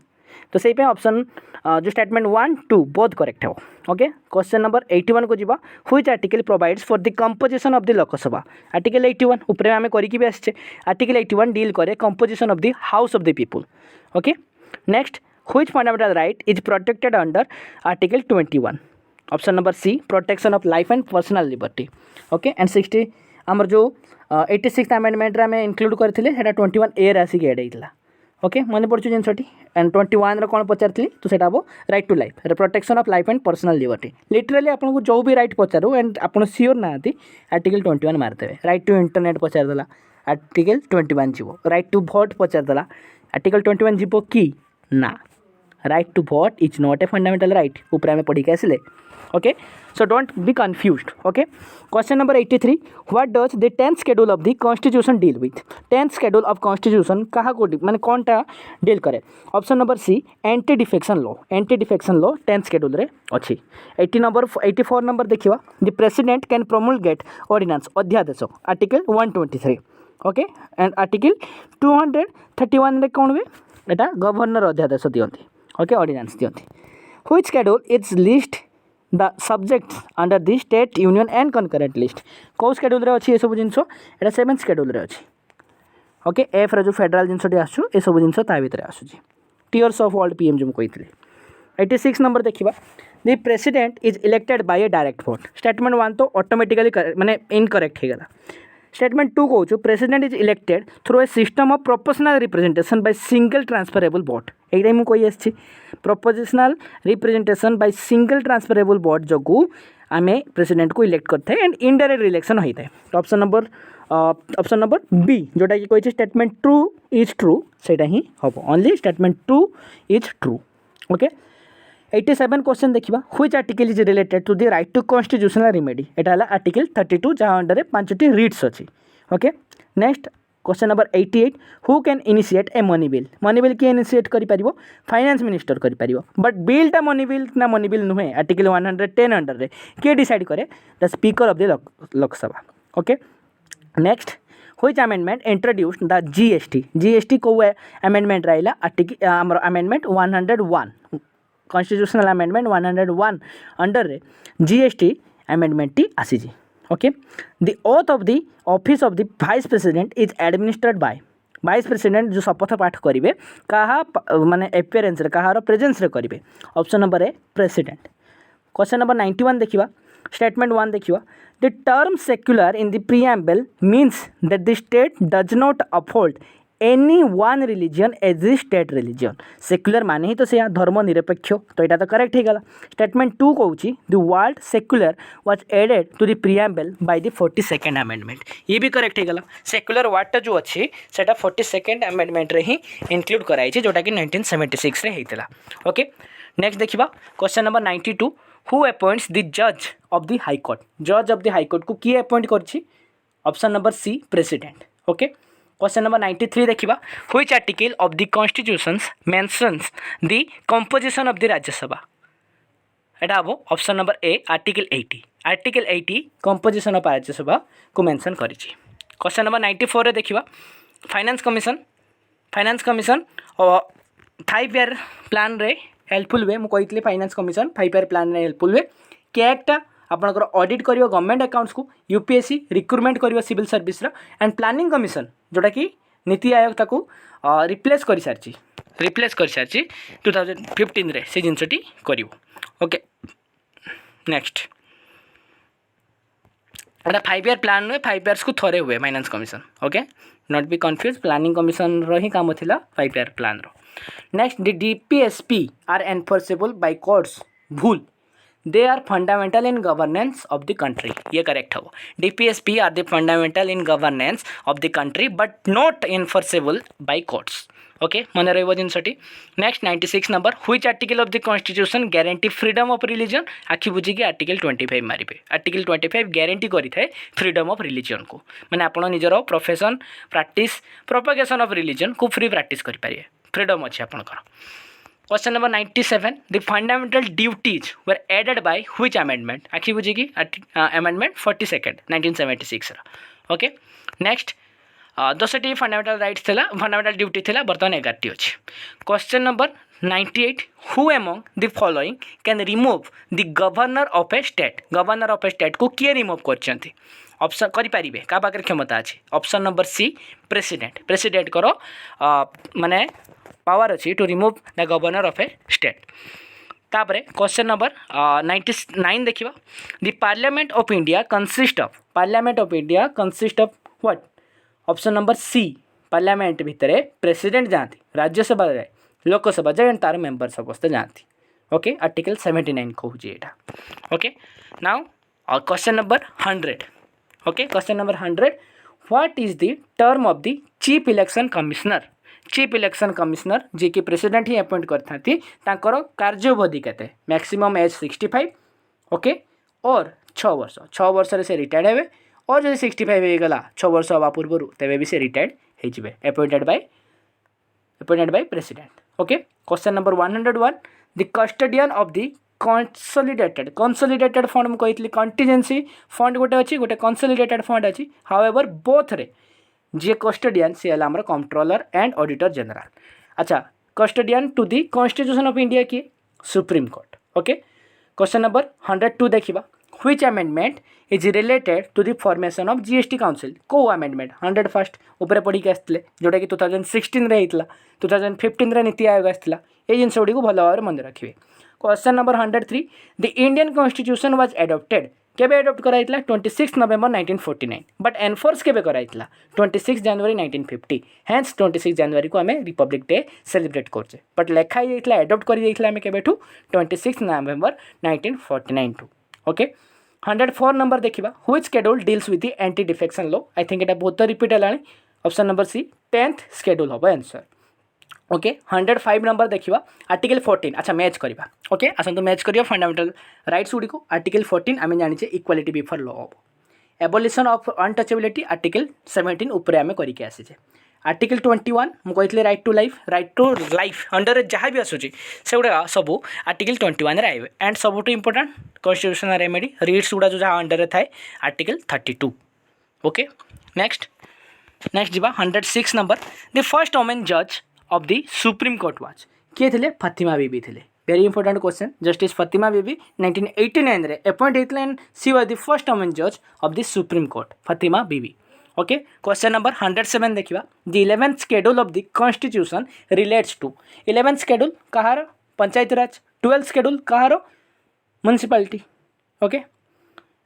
तो से ऑप्शन जो स्टेटमेंट 1 2 बहुत करेक्ट है ओके क्वेश्चन नंबर 81 को जीवा which article provides for the composition of the Lok Sabha article 81 ऊपर आम करिकी भी आछे आर्टिकल 81 डील करे composition of the house of the people okay next which fundamental right is protected under article 21 option number C protection of life and personal liberty okay and 60 आमर जो 86th amendment रे आमे include करथिले सेटा 21A रे आसी add हेइतला okay मन पड़छु जिनसटी and 21 रे कोन पचारथि तो सेटा हबो right to life protection of life and personal liberty literally आपन को जो भी राइट पचारो एंड आपन सियोर नाथि आर्टिकल 21 मारदेबे राइट टू इंटरनेट पचार देला आर्टिकल 21 जीवो राइट टू वोट पचार देला आर्टिकल 21 जीवो की ना right to vote is not a fundamental right ऊपर आमे पढ़ी के आसिले okay so don't be confused okay question number 83 what does the 10th schedule of the constitution deal with 10th schedule of constitution कहा को माने कोनटा डील करे option number C anti defection law 10th schedule रे अछि 84 number देखिवा the president can promulgate ordinance अध्यादेश article 123 okay and article 231 रे कोन वे एटा गवर्नर अध्यादेश दियंती ओके ऑर्डिनेंस दियंती which schedule is list the subjects under the state union and concurrent list कौ शेड्यूल रे अच्छी ये सब जिनस एटा 7th शेड्यूल रे अच्छी ओके एफ रो जो फेडराल जिनसटी आसु ए सब जिनस ता भितर आसुची टीयर्स ऑफ वर्ल्ड पीएम जो कही 86 नंबर देखिबा the president is elected by A direct vote statement 1 तो ऑटोमेटिकली माने इनकरेक्ट हो गला स्टेटमेंट 2 कहूँ president is elected through a system of proportional representation by single transferable vote एटा मु कही आछि proportional representation by single transferable vote जो आमे प्रेसिडेंट को इलेक्ट करते हैं एंड इनडायरेक्ट इलेक्शन होता है तो ऑप्शन नंबर बी जोटा कि कही स्टेटमेंट 2 इज ट्रू सेटा ही हम only statement 2 is true okay 87 question देखिबा which article is related to the right to constitutional remedy एटा हला आर्टिकल 32 जहाँ अंडर 5टी रिट्स अच्छी okay next question number 88 who can initiate a money bill किए इनिशिएट करि परिबो फाइनेंस मिनिस्टर करि परिबो बट बिलटा मनी बिल नुहे आर्टिकल 110 अंडर रे किए डिसाइड करे the speaker of the Lok Sabha okay next which amendment introduced the GST को अमेंडमेंट रहिला आर्टिकल हमर अमेंडमेंट 101 कॉन्स्टिट्यूशनल अमेंडमेंट 101 अंडर रे जीएसटी अमेंडमेंट टी आसीजी okay the oath of the office of the vice president is administered by vice president जो शपथ पाठ करेंगे कहा माने एपियरेंस रे कहार प्रेजेंस रे करेंगे option number A president question number 91 देखिबा स्टेटमेंट 1 देखिबा the term secular in the preamble means that the state does not uphold any one religion as a state religion secular माने ही तो से धर्मनिरपेक्ष तो यहाँ तो करेक्ट हो गला स्टेटमेंट 2 कहूँ the word secular was added to the preamble by the 42nd amendment ये भी करेक्ट हो गला सेक्युलर वर्डटा जो अच्छी सेटा 42nd अमेंडमेंट रे ही इंक्लूड कराई जोटा कि 1976 रे होता ओके नेक्स्ट देखिबा question number 92 who appoints the जज ऑफ द हाई कोर्ट को किए अपॉइंट करछि option number C president okay question number 93 देखिबा which article of the constitutions mentions the composition of the Rajya Sabha एटा हम option number A article 80 composition of Rajya Sabha को mention करिछि question number 94 रे देखिबा फाइनेंस कमिशन 5 ईयर प्लान रे helpful वे मु कहितली फाइनेंस कमिशन 5 ईयर प्लान रे हेल्पफुल वे कैकटा आपनकर ऑडिट करियो गवर्नमेंट अकाउंट्स को यूपीएससी रिक्रुटमेंट करियो सिविल सर्विस रा एंड प्लानिंग कमिशन जोटा कि नीति आयोग ताको रिप्लेस कर सारची 2015 रे से जिनसटी करिवो ओके नेक्स्ट एटा 5 ईयर प्लान रे 5 इयर्स को थरे हुए finance commission okay not be confuse planning commission रो ही काम थिला 5 ईयर प्लान रो next the DPSP are enforceable by courts भूल they are fundamental in governance of the country ये करेक्ट हो DPSP are the fundamental in governance of the country but not enforceable by courts okay मन रही जिनसटी next 96 number which article of the constitution guarantee freedom of religion आखि बुझिकी article 25 मारिबे article 25 guarantee करि थाए फ्रीडम ऑफ रिलीजन को माने आपण निजर profession practice propagation of religion को फ्री प्रैक्टिस करि पारिबे फ्रीडम अछि आपनकर question number 97 the fundamental duties were added by which amendment आखि बुझिकी अमेंडमेंट 42nd 1976 ओके नेक्स्ट 10टी फंडामेंटल राइट्स थिला फंडामेंटल ड्यूटी थिला बर्तमान 11टी अछि question number 98 who among the following can remove the governor of a state को किए remove करछंती option करि पारिबे का पाकर क्षमता अछि ऑप्शन नंबर सी प्रेसिडेंट करो माने पावर अच्छी to remove the governor of a state तापरे क्वेश्चन नंबर 99 देखिबा the parliament of India consist of what option number C parliament भितरे प्रेसिडेंट जाती राज्यसभा जाए लोकसभा जाए तार मेंबर समस्त जाती ओके आर्टिकल 79 कहूँ एटा okay now question number 100 okay question number 100 what is the term of the chief election commissioner जी कि प्रेसिडेंट ही अपॉइंट करथांती तांकर कार्यावधि केते मैक्सिमम एज 65 ओके और 6 वर्ष से रिटायर्ड हेबे और जो 65 हो गला 6 वर्ष हवा पूर्व तेबे भी से रिटायर्ड हो जिवे appointed by president okay question number 101 the custodian of the consolidated fund मुझे कही कंटीजेंसी फंड गोटे अच्छी गोटे कंसोलिडेटेड फंड अच्छी हाउएवर बोथ रे जी कस्टोडियन सी है आमर कंट्रोलर एंड ऑडिटर जनरल अच्छा custodian to the constitution of India किए supreme court okay question number 102 देखिबा which amendment is related to the formation of GST council को अमेंडमेंट 101 ऊपर पढ़ी आसते जोटा कि 2016 होता 2015 नीति आयोग आसाला ये जिनस गुड़ी भल भाव मन रखिए। Question number 103 the Indian constitution was adopted केबे एडॉप्ट कराइतला 26 नवेम्बर 1949 बट एनफोर्स केबे कराइतला 26 जनवरी 1950 हेंस 26 जनवरी को हमें रिपब्लिक डे सेलिब्रेट करछे बट लेखा जाइतला एडॉप्ट करि जाइतला हमें केबेठू 26 नवेम्बर 1949 टू। ओके 104 नंबर देखिबा which schedule deals with the anti defection law I think एटा बहुत रिपीट हलानी option number C 10th schedule होबो आंसर। ओके 105 नंबर देखिबा आर्टिकल 14 अच्छा मैच करबा। ओके आसंतु मैच करियो फंडामेंटल राइट्स गुडी को आर्टिकल 14 आमे जानि छे equality before law of abolition of untouchability article 17 ऊपर आमे करि के आसी छे। आर्टिकल 21 मु कहतले राइट टू लाइफ अंडर जहाँ भी आसुची सेगुड़ा सब आर्टिकल 21 रे आइबे एंड सबुठ इंपोर्टेंट कॉन्स्टिट्यूशनल रेमेडी रिट्स गुड़ा जो जहाँ अंडर थाए आर्टिकल 32। ओके नेक्स्ट जीवा 106 नंबर द फर्स्ट वुमेन जज of the supreme court was किए थे फातिमा बीबी थे very important question justice Fathima Beevi 1989 रे अपॉइंट होते and she was the first women जज of the supreme court Fathima Beevi. Okay question number 107 देखिबा the 11th schedule of the constitution relates to 11th schedule कहार panchayati raj 12th schedule कहार municipality. Okay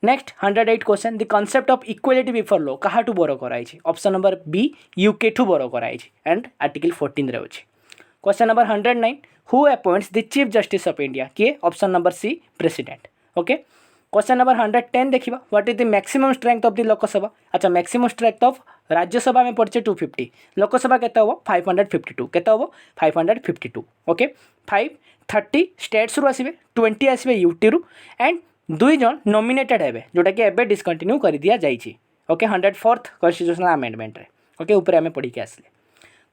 next 108 question the concept of equality before law कहा टू borrow कराई option number B UK टू borrow कराई and article 14 रे अछि। Question number 109 who appoints the chief justice of India किए option number C president. Okay question number 110 देखिबा what is the maximum strength of the Lok Sabha अच्छा maximum strength of Rajya Sabha में पड़े 250 लोकसभा केते होबो 552 केते होबो 552। ओके 530 स्टेट्स रु आसीबे 20 आसीबे यूटी रु एंड 2 जन नॉमिनेटेड हेबे जोटा कि एबे डिस्कंटिन्यू कर दिया जाइछि। ओके 104th कॉन्स्टिट्यूशनल अमेंडमेंट रे ओके ऊपर हमें पढ़ी के आसले।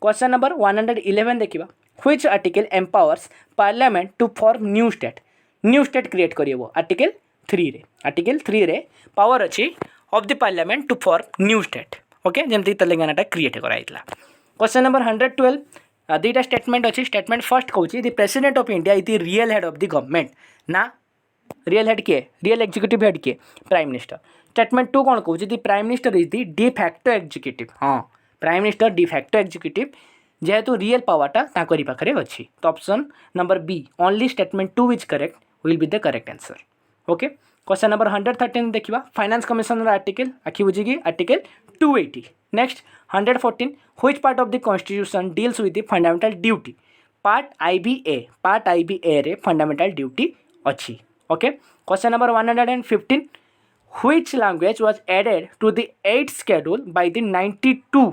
क्वेश्चन नंबर 111 देखिबा which article empowers parliament to form new state create करियो आर्टिकल 3 रे पावर अछि of the parliament to form new state. Okay जेमति तेलंगानाटा क्रिएट कराइतला। क्वेश्चन नंबर 112 दुईटा स्टेटमेंट अच्छी स्टेटमेंट फर्स्ट कहूँ the president of India is the real head of the government ना रियल हेड किए रियल एग्जीक्यूटिव हेड किए प्राइम मिनिस्टर। स्टेटमेंट 2 कौन कहूँ the prime minister is the de facto executive हाँ prime minister de facto executive जेहेतु real पावरटा ताकरी पाखरे अच्छी तो option number B only statement 2 is correct will be the correct answer. Okay question number 113 देखिबा फाइनेंस कमिशन आर्टिकल आखि बुझी article 280। Next 114 which part of the constitution deals with the fundamental duty part IBA रे fundamental duty अच्छी। Okay question number 115 which language was added to the 8th schedule by the 92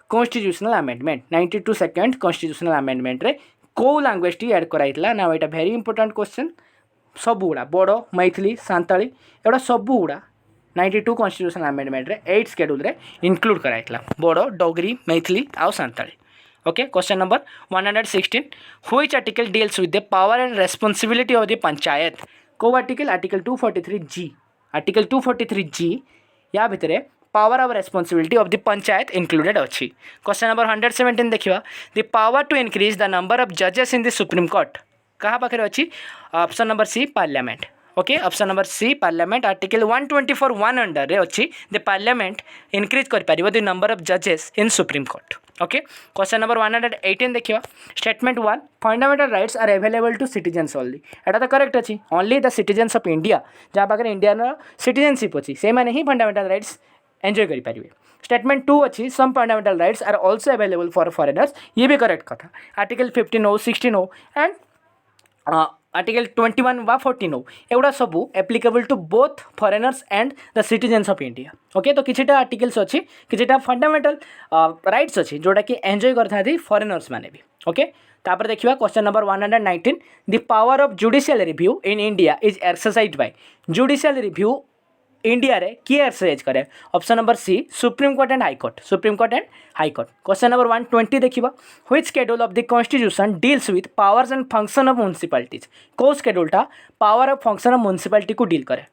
constitutional amendment 92 second constitutional amendment रे को language T add कराइतला ना एटा very important question सब गुड़ा बड़ो मैथिली सांताली एटा सब गुड़ा 92 कॉन्स्टिट्यूशनल अमेंडमेंट रे 8th शेड्यूल रे इंक्लूड कराइतला बड़ो डोगरी मैथिली आउ Santali. Okay question number 116 which article deals with the power and responsibility of the panchayat को आर्टिकल 243 जी या भितर power of responsibility of the panchayat included अच्छी। क्वेश्चन नंबर 117 देखिबा the power to increase the number of जजेस in the supreme court कहाँ पाखे अच्छी option number C parliament. Okay option number C parliament article 124(1) under रे अच्छी द पार्लियामेंट इनक्रीज कर पारिबो the number of जजेस in supreme court. Okay question number 118 देखिबा statement 1 fundamental rights are available to citizens only एटा तो correct अच्छी only the citizens of India जहाँ पाखे इंडियन सिटीजनशिप अच्छी से माने ही फंडामेंटल राइट्स एंजॉय करि पारिबे। स्टेटमेंट 2 अच्छी some fundamental rights are also available for foreigners ये भी करेक्ट कथा आर्टिकल 15 हो 16 हो एंड आर्टिकल 21 व 14 हो एगुड़ा सब applicable to both foreigners and the citizens of India. Okay तो किछिटा आर्टिकल्स अच्छी किछिटा फंडामेंटल राइट्स अच्छी जोटा कि एंजॉय करथाथि फॉरेनर्स माने भी। ओके तापर देखिबा question number 119 the power of judicial review in India is exercised by judicial review India रे किए एक्सरसाइज करे option number C supreme court and high court question number 120 देखिबा which schedule of the constitution deals with powers and function of municipalities को शेड्यूलटा power of function of municipality को deal करे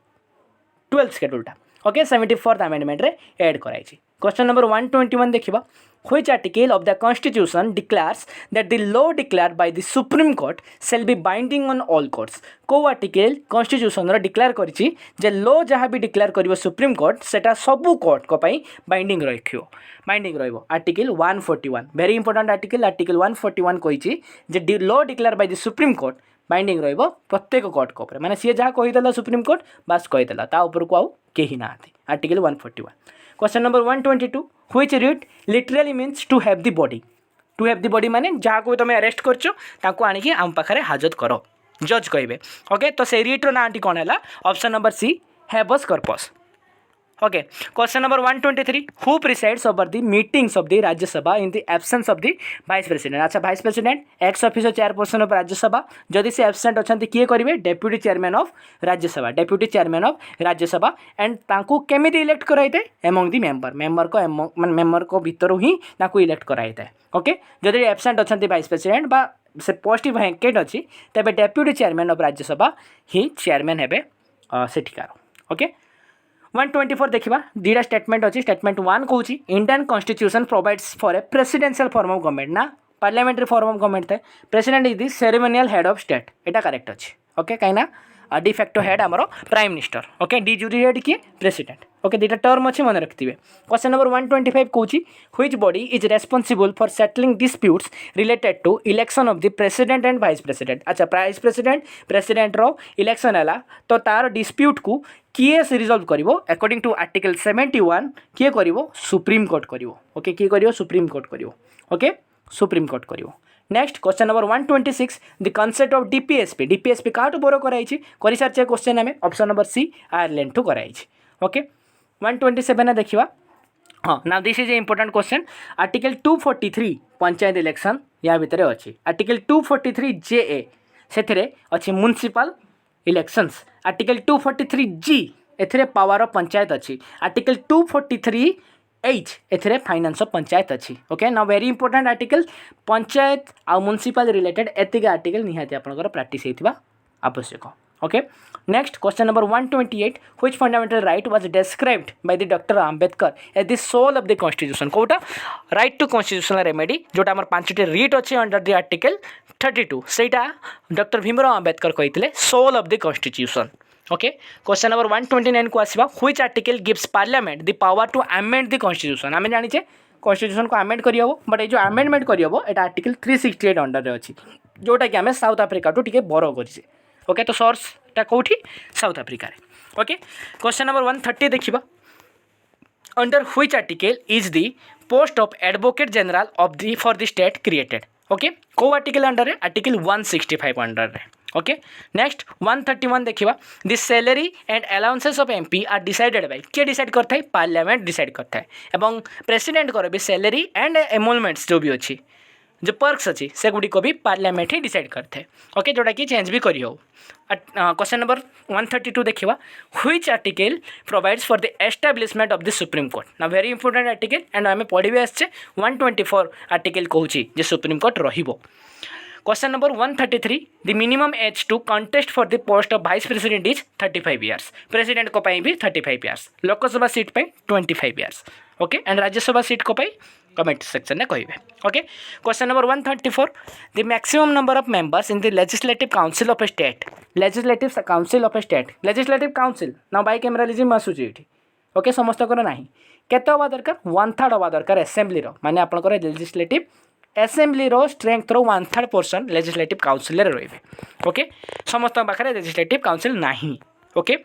12th शेड्यूलटा। Okay 74th amendment रे add कराई छी। Question number 121 देखिबा which article of the constitution declares that the law declared by the supreme court shall be binding on all courts? को article constitution रो declare करिछि जे law जहाँ भी declare करिवो supreme court सेटा सबु court को पई बाइंडिंग रखियो binding रहइबो आर्टिकल 141 वेरी इंपोर्टेंट आर्टिकल 141 कहिछि जे law declare by the supreme court binding रहइबो प्रत्येक कोर्ट को ऊपर माने सी जहाँ कहिदेला सुप्रीम कोर्ट बस कहिदेला ता ऊपर को आउ केही नाथि article 141 question number 122 which read literally means to have the body माने जहाँ को तुम अरेस्ट करछो ताको आनी कि आम पाखरे हाजत करो जज कहिबे ओके तो से रीड रो नाटी कोन हैला option number C habeas corpus okay question number 123 who presides over the meetings of the Rajya Sabha in the absence of the vice president अच्छा vice president ex officer chairperson of Rajya Sabha जदि से एब्सेंट अछंती किए करिवे deputy chairman of Rajya Sabha and तांको केमिति elect कराइते among the member को भीतर ही तांको इलेक्ट कराइते ओके जदि एब्सेंट अछंती वाइस प्रेसिडेंट बा से पोस्ट वैकेंट अच्छी तेज डेप्यूटी चेयरमैन ऑफ राज्यसभा ही चेयरमैन हेबे सेठिकार ओके 124 देखा दीटा स्टेटमेंट अच्छी स्टेटमेंट 1 कौन Indian constitution provides for a presidential form of government ना parliamentary form of government the president is the ceremonial head of state एटा करेक्ट अच्छी ओके कहीं डिफेक्टो हेड आमर prime minister okay de jure head किए president okay दुटा term अच्छी मन रखिए क्वेश्चन नंबर 125 कौन which body is responsible for settling disputes related to election of the president and vice president अच्छा वाइस प्रेसिडेंट रो election है तो तार डिस्प्यूट को किए से रिजल्व करिवो अकॉर्डिंग टू आर्टिकल 71 किए करिवो सुप्रीम कोर्ट करिवो ओके किए करिवो सुप्रीम कोर्ट करिवो ओके सुप्रीम कोर्ट करिवो next question number 126 the concept of DPSP काटू बोरो कराई कर सारे क्वेश्चन आम ऑप्शन नंबर सी आयरलैंड ठू कराई ओके 127 देखा हाँ ना this is a important question article 243 panchayat election या भितर अच्छी आर्टिकल 243 JA से अच्छी म्युनिसिपल इलेक्शंस आर्टिकल 243 G एथिरे पावर ऑफ पंचायत अच्छी आर्टिकल 243 H एथिरे फाइनेंस ऑफ पंचायत अच्छी ओके ना वेरी इंपोर्टेंट आर्टिकल पंचायत आ म्युनिसिपल रिलेटेड एतिक आर्टिकल निहाती आपनकर प्रैक्टिस हेतिबा आवश्यक okay next question number 128 which fundamental right was described by the doctor Ambedkar as the soul of the constitution कोटा राइट टू कॉन्स्टिट्यूशनल रेमेडी जोटा हमर पांचटी रीट अच्छी अंडर द आर्टिकल 32 सेटा डॉक्टर भीमराव आंबेडकर कहितले soul of the constitution okay question number 129 को आसीबा which article gives parliament the power to amend the constitution आमे जानि छे कॉन्स्टिट्यूशन को अमेंड करि हबो बट ए जो अमेंडमेंट करि हबो एटा आर्टिकल 368 अंडर रे अछि जोटा कि आमे साउथ अफ्रीका टू टिके बरो करिसे ओके तो सोर्स टा कोठी साउथ अफ्रीका रे ओके क्वेश्चन नंबर 130 देखिबा under which article is the post of advocate general of the for the state created okay को आर्टिकल अंडर रे आर्टिकल 165 अंडर रे ओके नेक्स्ट 131 देखिबा the salary and allowances of MP are decided by के decide करता है parliament decide करता है एवं प्रेसिडेंट कर भी सैलरी एंड एमोलमेंट्स जो भी अच्छी जो पर्क्स अच्छी से गुड़ी को भी पार्लियामेंट ही डिसाइड करते हैं ओके जोटा कि चेंज भी करी हो क्वेश्चन नंबर 132 देखिबा which article provides for the establishment of the supreme court ना वेरी इंपोर्टेंट आर्टिकल एंड आम पढ़ी आसचे 124 आर्टिकल कहूँ जे सुप्रीम कोर्ट रहिबो question number 133 the minimum age to contest for the post of vice president is 35 years president को पाई भी 35 इयर्स लोकसभा सीट पे 25 years okay and Rajya Sabha seat को पाई कमेंट सेक्शन में कहिबे okay question number 134 the maximum number of members in the legislative council of a state legislative council ना by कैमरालिज्म आसुची एठी ओके समस्त कर नाही केते हवा दरकार 1/3 हवा दरकार असेंबली रो माने आपनकर लेजिस्लेटिव असेंबली रो स्ट्रेंथ रो 1/3 पोर्शन लेजिस्लेटिव काउंसिल रे रहिबे ओके समस्त पाखरे लेजिस्लेटिव काउंसिल नाही okay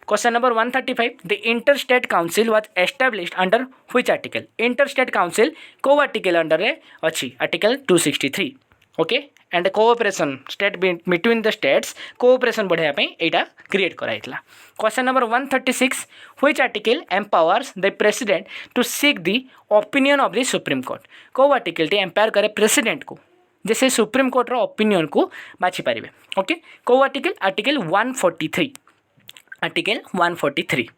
question number 135 the inter state council was established under which article inter state council को आर्टिकल अंडर रे अच्छी article 263 okay and cooperation state between the states cooperation बढ़ाया पे एटा क्रिएट कराइतला question number 136 which article empowers the president to seek the opinion of the supreme court को article T empire करे president को जैसे सुप्रीम कोर्ट रो opinion को बाछि पारिबे okay को आर्टिकल 143 आर्टिकल 143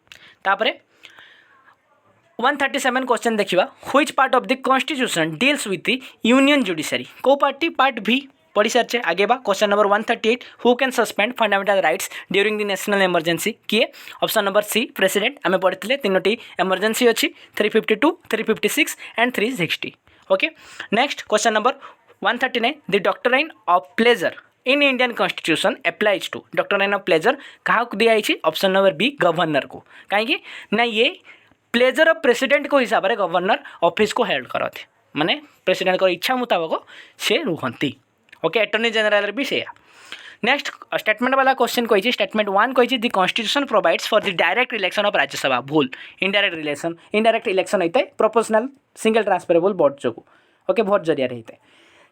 तापरे 137 क्वेश्चन देखिबा which part of the constitution deals with the union judiciary को part भी पढ़ी सारे आगे बा question number 138 who can suspend fundamental rights during the national emergency किए ऑप्शन नंबर सी प्रेसिडेंट आम पढ़ी तीनोटी इमरजेंसी अच्छी 352 356 and 360 okay next question number 139 the doctrine of pleasure in Indian constitution applies to doctrine of pleasure क्या दिखाई option number B governor को कहीं ना ये प्लेजर ऑफ प्रेसिडेंट को हिसाब से गवर्नर ऑफिस को हेल्ड करते माने प्रेसिडेंट को इच्छा मुताबक से रुहंती ओके अटॉर्नी जनरल भी से नेक्स्ट स्टेटमेंट वाला क्वेश्चन कही स्टेटमेंट 1 कही the constitution provides for the direct election of Rajya Sabha भूल इनडायरेक्ट इलेक्शन होता है प्रोपोर्शनल सिंगल ट्रांसफरेबल वोट जो ओके भोट जरिया होता है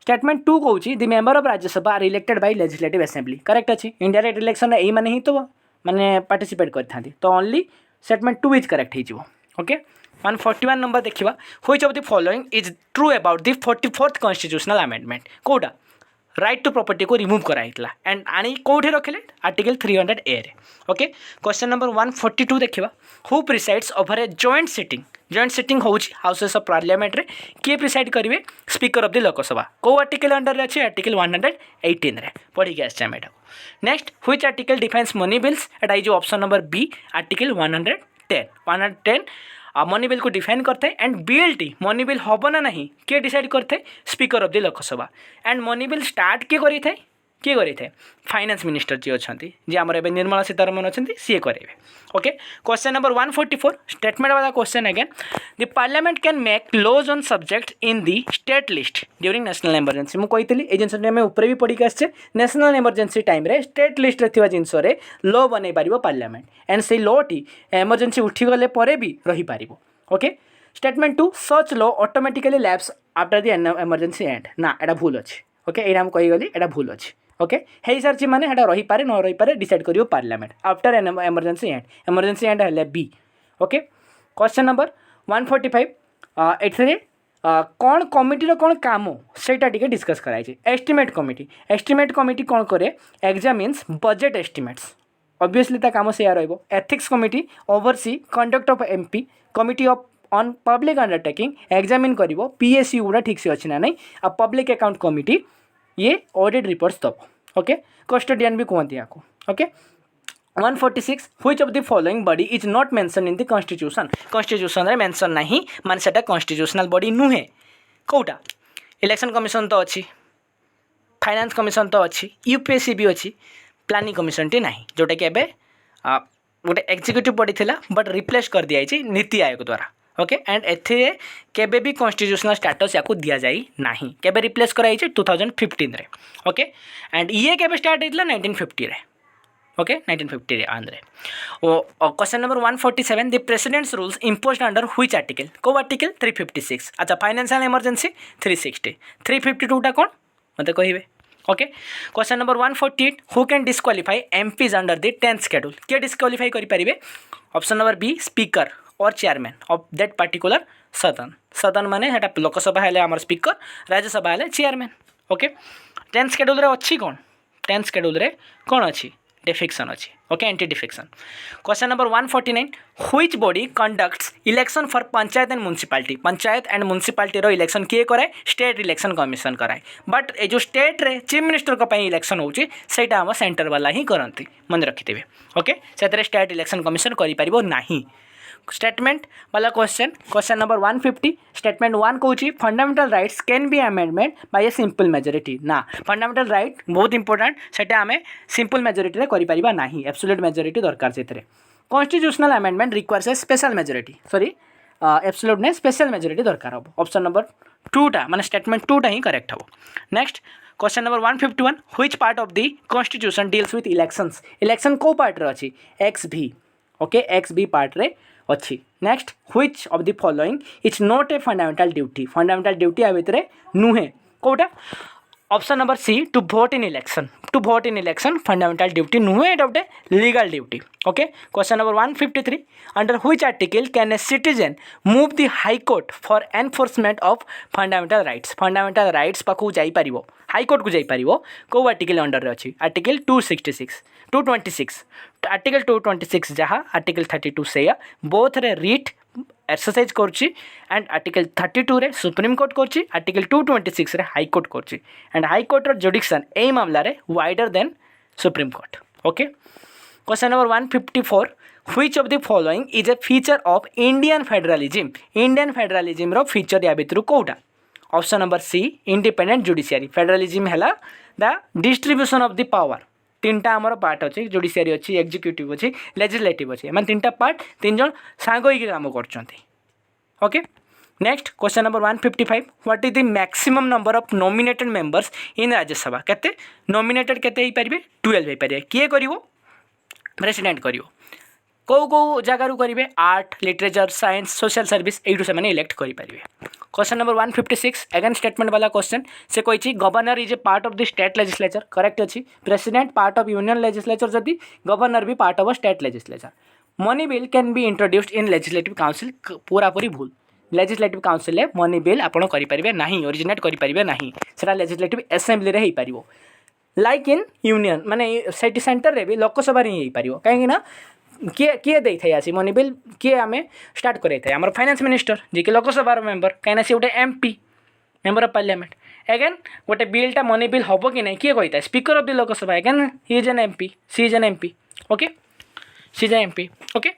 स्टेटमेंट 2 कौच the member of Rajya Sabha are elected by legislative assembly correct अच्छी इनडायरेक्ट इलेक्शन यही मैंने ही तो मैंने पार्टिसिपेट करते तो ओनली स्टेटमेंट 2 इज करेक्ट हो ओके 141 नंबर देखा which of the following is true about the 44th constitutional amendment कोटा राइट टू प्रॉपर्टी को रिमूव कराइला एंड आनी कौटे रखिले आर्टिकल 300 ए रे ओके क्वेश्चन नंबर 142 देखा who presides over a joint sitting होउची हाउसेस ऑफ पार्लियामेंट रे किए प्रिसाइड करेंगे स्पीकर ऑफ द लोकसभा को आर्टिकल अंडर अच्छे आर्टिकल 118 रे पढ़ी के आसचे madam next which article defines money bills एटा is option number B article 110 money bill को डिफाइन करते एंड बीएलटी मनी बिल हम ना नहीं किए डिसाइड करते speaker of the Lok Sabha and money bill start किए करें किए करें फाइनेंस मिनिस्टर जी अच्छा जी आम ए निर्मला सीतारमण अच्छा सी करेंगे ओके क्वेश्चन नंबर 144 स्टेटमेंट वाला question again the parliament can make laws on subject in the state list during national emergency मुझे कही ये जिन आम ऊपर भी पढ़ी आसचे नेशनल इमरजेंसी टाइम रे स्टेट लिस्ट रे जिनस लॉ बन पार पार्लियामेंट एंड से लॉ टी इमरजेंसी उठीगले भी रही पार okay statement 2 such law automatically lapse after the emergency and ना एटा भूल अच्छे ओके यहाँ कहीगली एटा भूल अच्छे ओके है सारी मैंने रही पारे न रही पारे डिसाइड करियो पार्लियामेंट आफ्टर इमरजेंसी एंड हेल्ले बी ओके क्वेश्चन नंबर 145 एथरे कौन कमिटी कौन काम सेटा टिके डिस्कस कराई एस्टिमेट कमिटी कौन करे एग्जामिन्स बजेट एस्टिमेट्स ऑब्वियसली ता काम से रहिबो ethics committee oversee conduct of MP committee of on public undertaking examine करिवो पीएसयू गुड़ा ठीक से अच्छी ना नहीं आ पब्लिक अकाउंट कमिटी ये ऑडिट रिपोर्ट्स दब ओके कस्टोडियन भी कहते हैं okay 146 which of the following body is not mention in the constitution रे मेंशन नहीं माने सेटा कॉन्स्टिट्यूशनल बॉडी नुहे कोटा इलेक्शन कमिशन तो अच्छी फाइनेंस कमिशन तो अच्छी यूपीएससी भी अच्छी प्लानिंग कमिशन टी नहीं जोटा कि एबे गोटे एक्जिक्यूटिव बॉडी थिला बट रिप्लेस कर दिया नीति आयोग द्वारा ओके एंड एथे केबे भी कॉन्स्टिट्यूशनल स्टेटस या दिया जाई नहीं केबे रिप्लेस कराई 2015 रे ओके एंड ये केबे स्टार्ट होइतला 1950 रे ओके 1950 रे आंध्रे question number 147 the president's rules imposed under which article को आर्टिकल 356 अच्छा फाइनेंशियल इमरजेंसी 360 352 टा कौन मते कहिबे okay question number 148 who can disqualify MPs under the 10th schedule किए डिस्क्वालीफाई करि परिबे ऑप्शन नंबर बी स्पीकर और चेयरमैन ऑफ दैट पर्टिकुलर सदन माने हेटा लोकसभा हेले आमर स्पीकर राज्यसभा हेले चेयरमैन ओके 10th शेड्यूल रे अच्छी कौन 10th शेड्यूल रे कौन अच्छी डिफेक्शन अच्छी okay anti defection question number 149 which body conducts election for panchayat and municipality रो इलेक्शन किए कराए स्टेट इलेक्शन कमिशन कराए बट ए जो स्टेट रे चीफ मिनिस्टर को पई इलेक्शन होची सेटा हम सेंटर वाला ही करंती मन रखिथिबे ओके सेतरे स्टेट इलेक्शन कमिशन करि परिबो नाही स्टेटमेंट वाला क्वेश्चन नंबर 150 स्टेटमेंट 1 कौच fundamental rights can be amendment by a simple majority ना फंडामेंटल राइट बहुत इंपोर्टेंट सेटा आम सिंपल मेजोरिटी रे करि परिबा नाही एब्सोल्यूट मेजोरिटी दरकार से constitutional amendment requires a special majority sorry absolute ने स्पेशल मेजोरिटी दरकार हम ऑप्शन नंबर 2 टा माने स्टेटमेंट 2 टा ही करेक्ट हम next question number 151 which part of the constitution deals with elections election को पार्ट रे अछि एक्स भी ओके एक्स बी पार्ट रे अच्छी next which of the following is not a fundamental duty आ भितर नुहे कोटा ऑप्शन नंबर सी टू भोट इन इलेक्शन फंडामेंटल ड्यूटी नुहे एटा गोटे legal duty okay question number 153 under which article can a citizen move the high court for enforcement of fundamental rights पाखु जाई परिबो हाई कोर्ट को जाई परिबो को आर्टिकल अंडर रे अछि आर्टिकल 226 आर्टिकल 226 जहाँ आर्टिकल 32 से बोथ रे रिट एक्सरसाइज करछि एंड आर्टिकल 32 रे सुप्रीम कोर्ट करछि आर्टिकल 226 रे हाई कोर्ट करछि एंड हाई कोर्ट रो जुडिक्शन एई मामला रे wider than supreme court okay question number 154 which of the following is a feature of Indian federalism रो फीचर या भितर कोउटा option number C independent judiciary federalism हैला the distribution of the power तीनटा आमर पार्ट अच्छे जुडिशियरी अच्छी executive अच्छी लेजिस्लेटिव अच्छी मैंने तीनटा पार्ट तीन जन सांग होइक काम करछंती okay next question number 155 what is the maximum number of nominated members in Rajya Sabha केते नॉमिनेटेड केते ही परिबे 12 ही परिबे किए करिवो प्रेसिडेंट करिवो कौ जगार करेंगे art literature science social service यू से इलेक्ट करेंगे क्वेश्चन नंबर 156 अगेन स्टेटमेंट वाला क्वेश्चन से कही governor is a part of the state legislature correct अच्छी president part of union legislature जदि गवर्नर भी part of state legislature money bill can be introduced in legislative council पूरा पूरी भूल legislative council money bill आप करेंगे ना originate करेंगे ना से लेजिस्लेटिव असेंबली रे हो लाइक इन यूनियन माने सेटी सेंटर रे भी लोकसभा रे ही पारिबो काहे ना किए किए दे थे आसी मनी बिल किए आम स्टार्ट करे थे आम फाइनेंस मिनिस्टर जी कि लोकसभा मेम्बर कहीं सी गोटे MP member of parliament again गोटे बिलटा मनी बिल हम कि नहीं किए कही था speaker of the Lok Sabha again he is an MP she is an MP okay she is an MP okay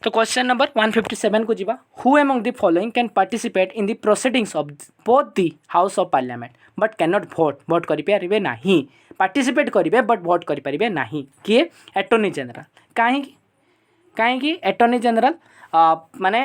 तो क्वेश्चन नंबर 157 को जीवा who among the following can participate in the proceedings of both the house of parliament but can not भोट करेंगे ना participate करेंगे but भोट करेंगे ना किए अटॉर्नी जनरल कहीं अटॉर्नी जनरल माने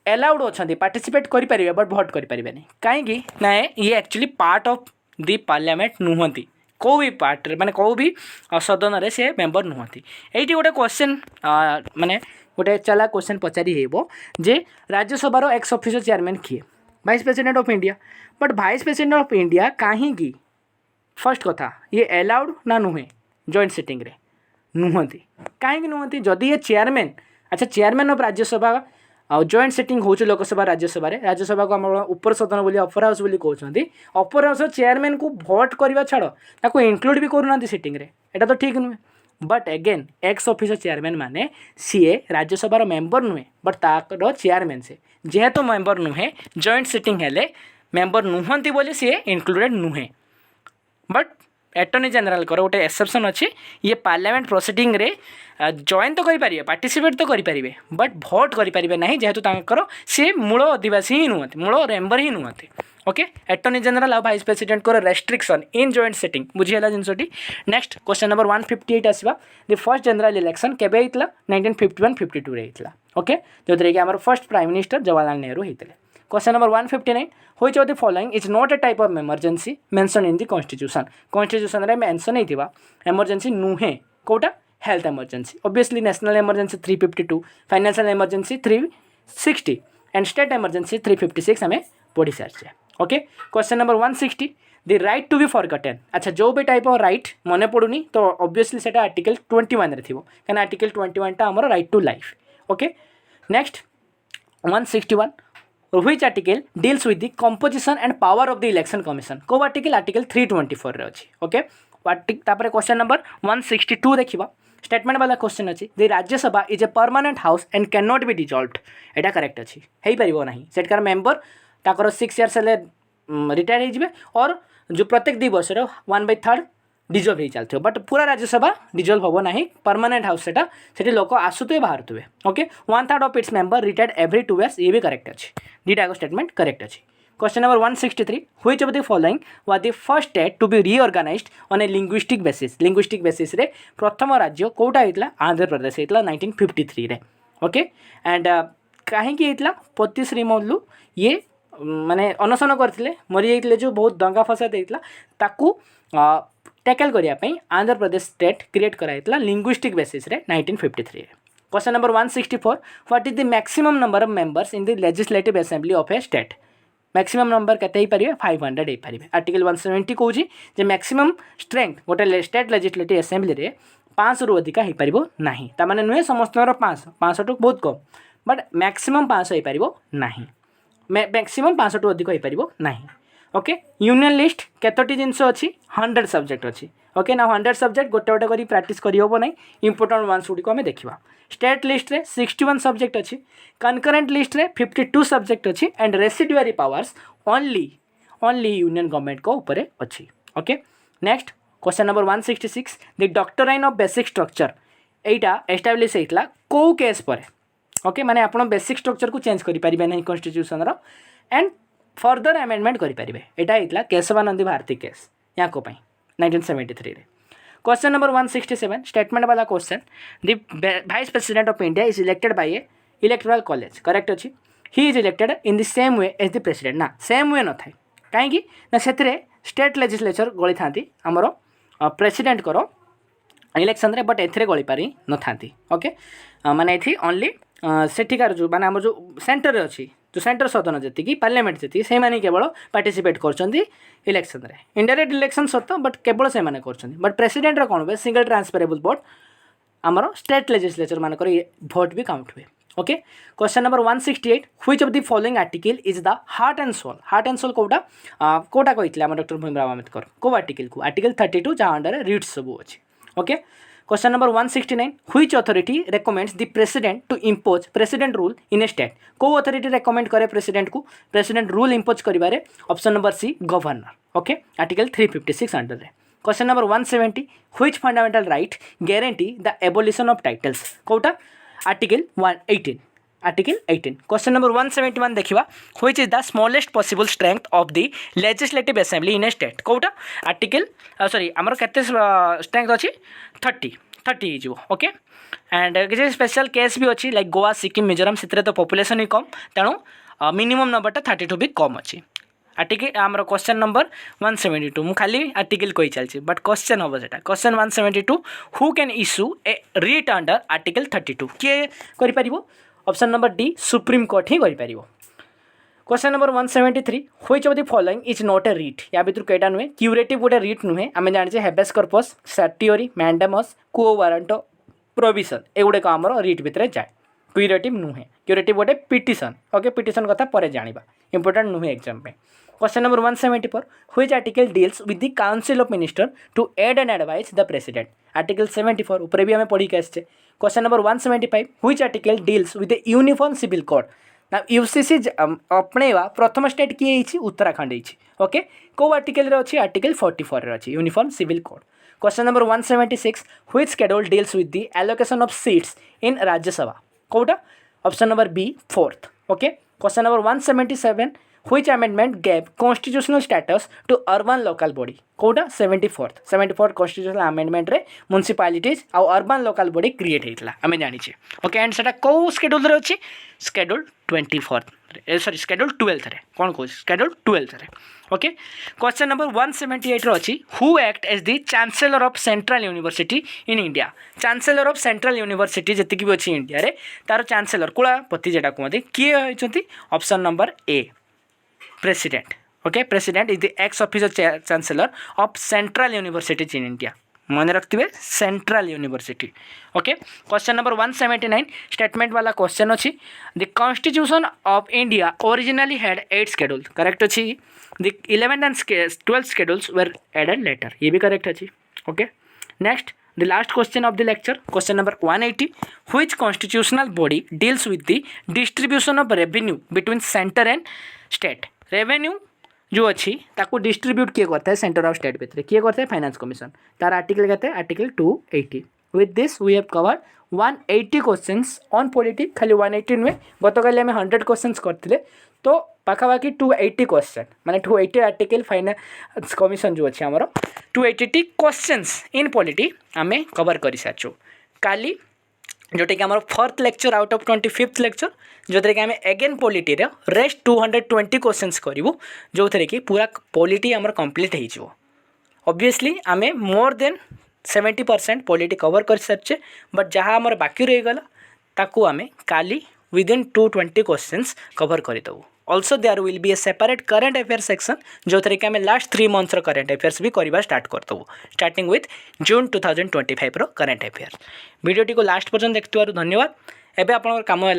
अलाउड अच्छा पार्टिसिपेट करेंगे बट भोट करेंगे नहीं कहीं ना ये actually part of the parliament नुहति कौ भी पार्ट माने कौ भी सदन रे से मेंबर नुहति ये गोटे क्वेश्चन माने गोटे चला क्वेश्चन पचारि हेबो जे राज्यसभा एक्स ऑफिशियल चेयरमैन किए vice president of India but vice president of India कहीं फर्स्ट कथा ये अलाउड ना नुहे जॉइंट सिटिंग रे नुहति कहीं नुहति जदि ये चेयरमैन अच्छा chairman of Rajya Sabha joint sitting हो लोकसभा राज्यसभा को आम उपर सदन बोली अपर हाउस बोली कहते अपर हाउस चेयरमैन को भोट करवा छाड़ ताको इंक्लूड भी करूना सिटिंग रे एटा तो ठीक नुहे but again ex officio chairman माने सीए राज्यसभा मेंबर नुहे बट ताकर चेयरमैन से जेहेतु मेंबर नुहे जॉइंट सिटिंग हेले मेंबर नुहति बोली सीए इंक्लूडेड नुहे बट अटॉर्नी जनरल गोटे एक्सेप्शन अच्छी ये पार्लियामेंट प्रोसीडिंग रे जॉइन तो करेंगे पार्टिसिपेट तो करेंगे बट भोट करेंगे ना जेहेतु सी मूल आदिवासी ही नुहति मूल मेंबर ही नुहति ओके अटॉर्नी जनरल और वाइस प्रेसिडेंट को रेस्ट्रिक्शन इन जॉइंट सिटिंग बुझीगला जिनसटी नेक्स्ट क्वेश्चन नंबर 158 आसवा द फर्स्ट जनरल इलेक्शन केबे होता 1951-52 रे होता ओके जो कि आम first prime minister Jawaharlal Nehru होते question number 159 which of the following is not a type of emergency mention in the constitution रे मेंशन होइथिबा इमरजेंसी नुहे कोटा health emergency obviously national emergency 352 financial emergency 360 and state emergency 356 हमें पढ़ी सारी okay question number 160 the right to be forgotten अच्छा जो भी टाइप ऑफ राइट मन पड़ुनी तो ऑब्वियसली सेटा आर्टिकल 21 रे थिबो काना आर्टिकल 21 टा हमर right to life okay next 161 which article deals with the composition and power of the election commission को आर्टिकल 324 रे अछि ओके तापर क्वेश्चन नंबर 162 देखिबा स्टेटमेंट वाला क्वेश्चन अच्छी the Rajya Sabha is a permanent house and can not be dissolved Etah correct अच्छी हो पार ना सेटकार मेंबर ताकर 6 इयर्स हेले रिटायर हो और जो प्रत्येक 2 वर्ष 1/3 डिजॉल्व हो चलते बट पूरा राज्यसभा डिजॉल्व हम ना परमानेंट हाउस से लोक आसुवे बाहर okay 1/3 of its member retired every 2 years ये भी करेक्ट अच्छी दीटा स्टेटमेंट करेक्ट अच्छी question number 163 which of the following was the first state to be reorganized on a linguistic basis रे प्रथम राज्य कोटा होता आंध्र प्रदेश होता 1953 रे ओके एंड कहीं पति श्रीमल्लु ये माने अनशन करते मरी जाते जो बहुत दंगा फसाद होता ताकू टैकल करने Andhra Pradesh state create कराइला linguistic basis रे 1953 रे question number 164 what is the maximum number of members in the legislative assembly of a state maximum number केते 500 हो पारे आर्टिकल 170 कहूँ जे मैक्सिमम स्ट्रेंथ गोटे स्टेट लेजिस्लेटिव असेंबली रे 500 रु अधिका हो पार ना ताने नुहे समस्त 500 टू बहुत कम बट मैक्सिमम 500 हो पार ना मैक्सिमम 500 टू अधिक हो पार ना ओके यूनियन लिस्ट केतोटी जिनस अच्छी 100 सब्जेक्ट अच्छी ओके ना 100 सब्जेक्ट गोटे गोटे कर प्राक्ट करहब ना इंपोर्टाट वन्स गुड़ी आम देखा स्टेट लिस्ट रे 61 सब्जेक्ट अच्छी कनकरेंट लिस्ट रे 52 सब्जेक्ट अच्छी and residuary powers only union government को ऊपर अच्छी okay next question number 166 the doctrine of basic structure एटा एस्टाब्लिश होता कौ केस पर ओके माने आप बेसिक स्ट्रक्चर को चेंज करें ना कन्स्टिट्यूशन रो एंड फर्दर अमेंडमेंट करेंगे यहाँ होता केशवानंद भारती केस या 1973 रे क्वेश्चन नंबर 167 स्टेटमेंट वाला question the vice president of India is elected by a electoral college correct अच्छी he is elected in the same way as the president ना same way न थाए कहीं ना से स्टेट लेजिस्लेचर गली था आमर प्रेसिडेंट कर इलेक्शन रे बट एथरे गली पारि न था ओके माने एथि ओनली सेठिकार जो माने आम जो सेंटर अच्छी जो सेंटर सदन जी पार्लियामेंट जी से माने केवल पार्टिसिपेट कर इलेक्शन रे इनडायरेक्ट इलेक्शन सत बट केवल से माने कर बट प्रेसिडेंट कौन हुए सिंगल ट्रांसफरेबल वोट आमर स्टेट लेजिस्लेचर मानक भोट भी काउंट हुए okay question number 168 which of the following article is the heart and soul कोटा कोटा कही आम डॉक्टर भीमराव अम्बेडकर को आर्टिकल को आर्टिकल 32 जहाँ अंडर रिट्स सब अच्छी okay question number 169 which authority recommends the president to impose president rule in a state को अथॉरिटी रेकमेंड करे प्रेसिडेंट को प्रेसिडेंट रूल इम्पोज करिबारे option number C governor okay article 356 under रे question number 170 which fundamental right guarantee the abolition of titles कोटा article 18 question number 171 देखिवा which is the smallest possible strength of the legislative assembly in a state quota article sorry आमर केते strength अच्छी 30 हो okay and किसी special case भी अच्छी like Goa Sikkim Mizoram से तो पॉपुलेशन ही कम तेणु मिनिमम नंबरटा 32 भी कम अच्छी आर्टिकल आमर क्वेश्चन नंबर 172 मु खाली आर्टिकल कही चलती बट क्वेश्चन हम से question 172 who can issue a writ under article 32 किए कर option number D supreme court ही कर question number 173 which of the following is not a writ या भितर कईटा नुहे क्यूरेटिव गोटे रिट नुहे आम जाने हेबेस कर्पस सर्टियोरी मैंडेमस को वारंट प्रोविजन एगुड़े आमर रिट भितर जाए क्यूरेटिव नुहे क्यूरेटिव गोटे पिटिशन ओके पिटिशन कथा पर जाना इंपोर्टेंट नुहे एग्जाम में question number 174 which article deals with the council of minister to aid and advice the president article 74 ऊपर भी आम पढ़ी के आसचे question number 175 which article deals with the uniform civil code ना यूसीसी अपणेवा प्रथम स्टेट किए उत्तराखंड ओके को आर्टिकल अच्छी आर्टिकल 44 अच्छी uniform civil code question number 176 which schedule deals with the allocation of seats in Rajya Sabha Kota option number B 4th okay question number 177 which amendment gave constitutional status to urban local body quota 74th constitutional amendment रे municipalities आ urban local body create होता आम जानी okay and सेटा को schedule रे अच्छी schedule 24 sorry schedule 12th रे कौन कह शेड्यूल 12th रे ओके क्वेश्चन नंबर 178 रो अच्छी who act as the chancellor of central university in India chancellor of central university जी भी अच्छी इंडिया रे तार चांसेलर कुलापति जेटा कहते किए होती option number A president okay president is the ex officer chancellor of central university in India मन रखिए central university okay question number 179 statement वाला क्वेश्चन अच्छी the constitution of India originally had 8 schedule correct अच्छी the 11th and 12th schedules were added later ये भी correct अच्छी okay next the last question of the lecture question number 180 which constitutional body deals with the distribution of revenue between centre and state revenue जो अच्छी ताको distribute किए करता है centre of state भितर किए करता है फाइनेंस कमिशन तार आर्टिकल कहते हैं article 280 with this we have covered 180 questions on polity खाली 180 नुहे गतकाली आम 100 क्वेश्चंस करते तो पाखापाखि 280 क्वेश्चन माने 280 आर्टिकल फाइनेंस कमिशन जो अच्छी आमर 280 क्वेश्चंस इन पॉलिटी आम कवर कर सारी काली जोटा कि आम 4th lecture out of 25th lecture जो कि आम एगेन पॉलिटी रेस्ट 220 क्वेश्चंस करूँ जो थे कि पूरा पॉलिटी आमर कंप्लीट हो ऑब्वियसली आम मोर देन 70% पॉलिटी कवर कर सारे बट जहाँ आमर बाकी रहीगला ताकू आम काली विदिन 220 क्वेश्चंस कवर करदेबू also there will be a separate current affair section जो थे कि आम लास्ट 3 months करंट अफेयर्स भी करवा स्टार्ट करदेबू starting with June 2025 current affair वीडियोटी को लास्ट पर्यंत देखिथार धन्यवाद एबे आपनकर काम है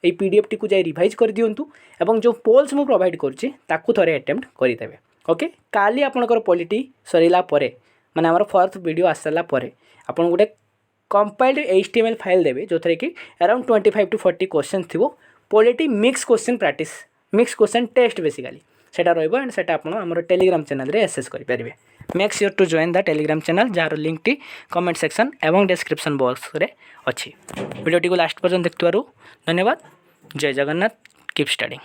ये पीडीएफ टी को जाई रिवाइज कर दियंतु एवं जो पोल्स मु प्रोवाइड करछि ताकू थरे अटेम्प्ट करिदेबे ओके काली आपणकर पॉलिटी सरीला परे माने हमर फोर्थ वीडियो आसला परे आपण गोटे कंपाइल्ड HTML फाइल देबे जो थरे कि अराउंड 25 to 40 क्वेश्चन थिबो polity mix question practice mix question test basically सेटा रहइबो एंड सेटा आपण हमर टेलीग्राम चैनल रे एक्सेस करि परिबे make sure to join the Telegram channel जार लिंक टी कमेंट सेक्शन एवं डिस्क्रिप्शन बॉक्स रे अछि वीडियो टी को लास्ट पर्यंत देखतुवारु धन्यवाद जय जगन्नाथ कीप स्टडिंग।